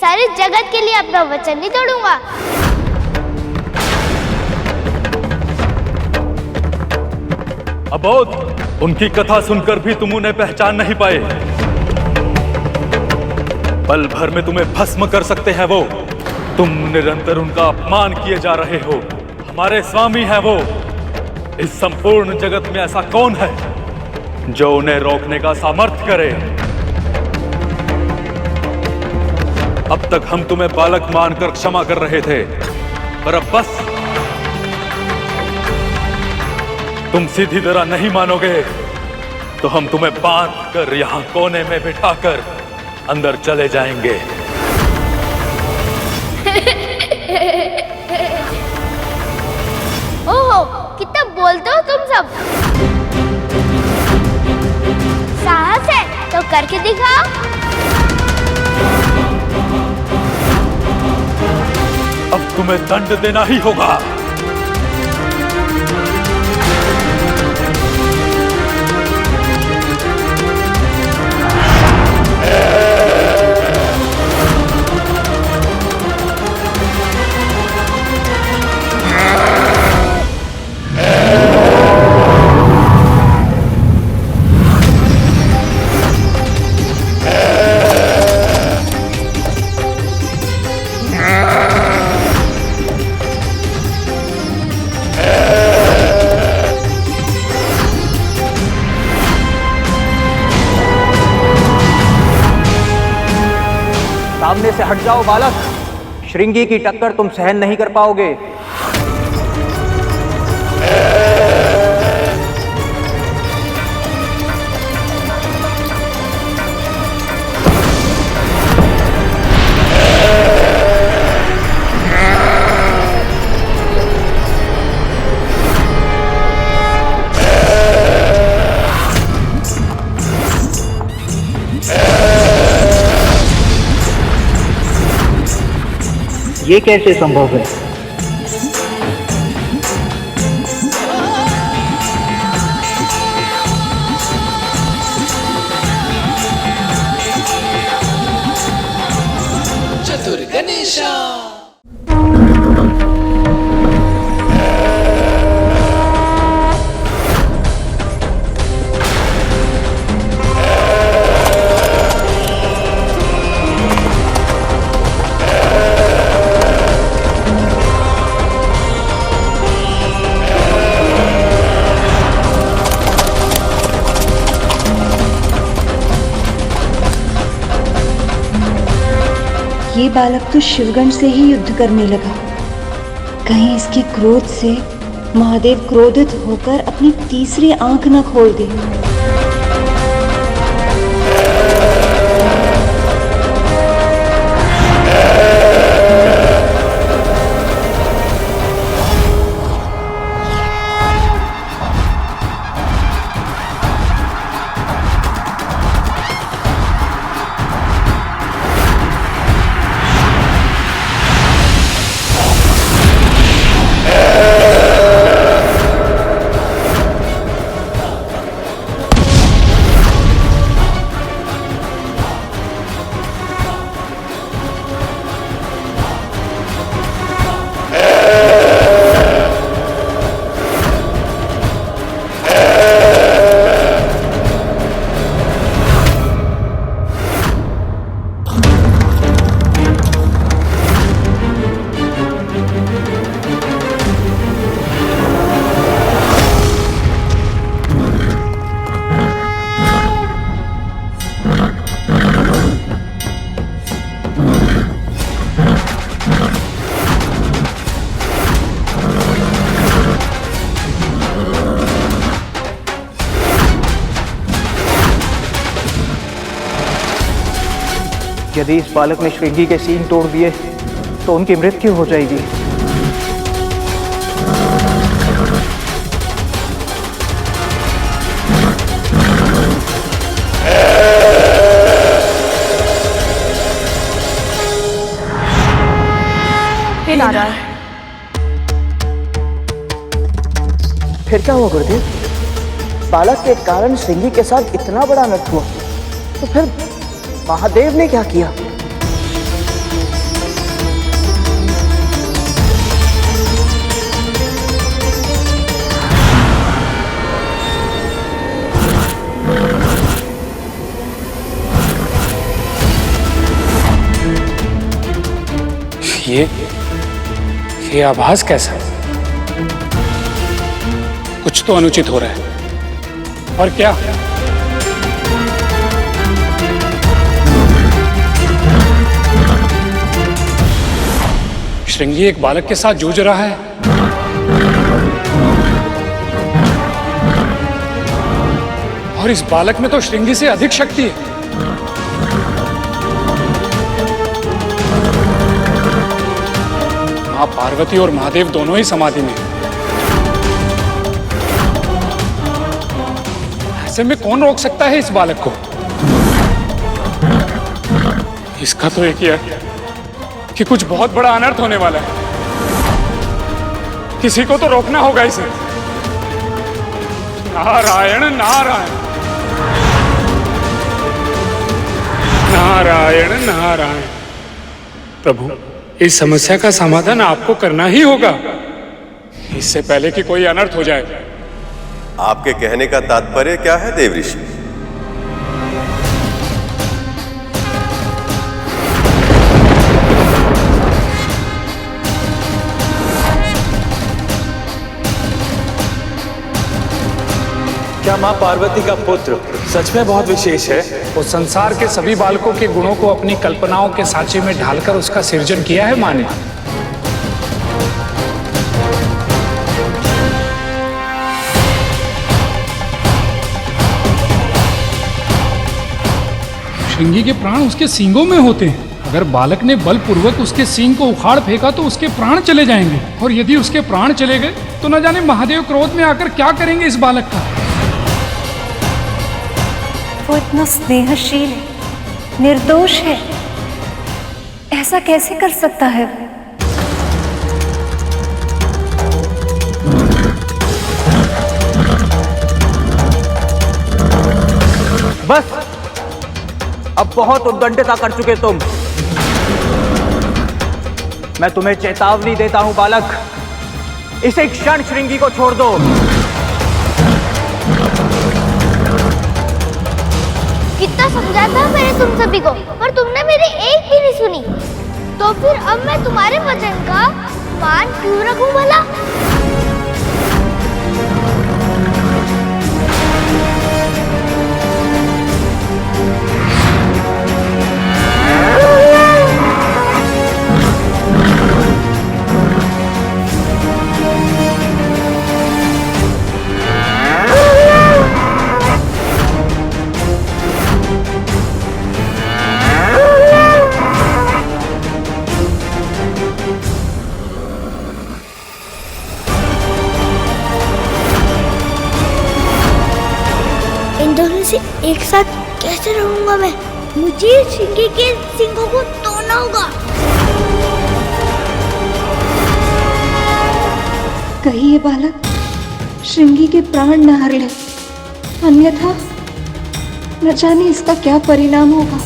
सारे जगत के लिए अपना वचन नहीं तोड़ूंगा। अबोध, उनकी कथा सुनकर भी तुम उन्हें पहचान नहीं पाए। पल भर में तुम्हें भस्म कर सकते हैं वो। तुम निरंतर उनका अपमान किए जा रहे हो। हमारे स्वामी हैं वो। इस संपूर्ण जगत में ऐसा कौन है जो उन्हें रोकने का सामर्थ्य करे? अब तक हम तुम्हें बालक मानकर क्षमा कर रहे थे, पर अब बस। तुम सीधी तरह नहीं मानोगे तो हम तुम्हें बांध कर यहाँ कोने में बिठाकर अंदर चले जाएंगे। ओहो, कितना बोलते हो तुम सब। साहस है तो करके दिखाओ। अब तुम्हें दंड देना ही होगा। सामने से हट जाओ बालक, श्रृंगी की टक्कर तुम सहन नहीं कर पाओगे। ये कैसे संभव है? चतुर गणेशा। ये बालक तो शिवगण से ही युद्ध करने लगा। कहीं इसके क्रोध से महादेव क्रोधित होकर अपनी तीसरी आंख न खोल दे। यदि इस बालक ने श्रृंगी के सींग तोड़ दिए तो उनकी मृत्यु हो जाएगी। हे नारायण। फिर क्या हुआ गुरुदेव? बालक के कारण श्रृंगी के साथ इतना बड़ा अनर्थ हुआ, तो फिर महादेव ने क्या किया? ये आभास कैसा? कुछ तो अनुचित हो रहा है। और क्या? श्रृंगी एक बालक के साथ जूझ रहा है। और इस बालक में तो श्रृंगी से अधिक शक्ति है। मां पार्वती और महादेव दोनों ही समाधि में। ऐसे में कौन रोक सकता है इस बालक को? इसका तो एक ही है कि कुछ बहुत बड़ा अनर्थ होने वाला है। किसी को तो रोकना होगा इसे। नारायण नारायण नारायण नारायण। प्रभु, इस समस्या का समाधान आपको करना ही होगा, इससे पहले कि कोई अनर्थ हो जाए। आपके कहने का तात्पर्य क्या है देव ऋषि? क्या माँ पार्वती का पुत्र सच में बहुत विशेष है? वो संसार के सभी बालकों के गुणों को अपनी कल्पनाओं के सांचे में ढालकर उसका सृजन किया है माँ ने। श्रृंगी के प्राण उसके सींगों में होते हैं। अगर बालक ने बलपूर्वक उसके सींग को उखाड़ फेंका तो उसके प्राण चले जाएंगे, और यदि उसके प्राण चले गए तो न जाने महादेव क्रोध में आकर क्या करेंगे इस बालक का। वो इतना स्नेहशील है, निर्दोष है, ऐसा कैसे कर सकता है? बस, अब बहुत उद्दंडता कर चुके तुम। मैं तुम्हें चेतावनी देता हूं बालक, इसे क्षण श्रृंगी को छोड़ दो। कितना समझाता मैंने तुम सभी को, पर तुमने मेरी एक भी नहीं सुनी। तो फिर अब मैं तुम्हारे वचन का मान क्यों रखूं भला? एक साथ कैसे रहूंगा मैं? मुझे श्रृंगी के सिंगों को तोड़ना होगा। कहीं ये बालक श्रृंगी के प्राण न हर ले, अन्यथा न जाने इसका क्या परिणाम होगा।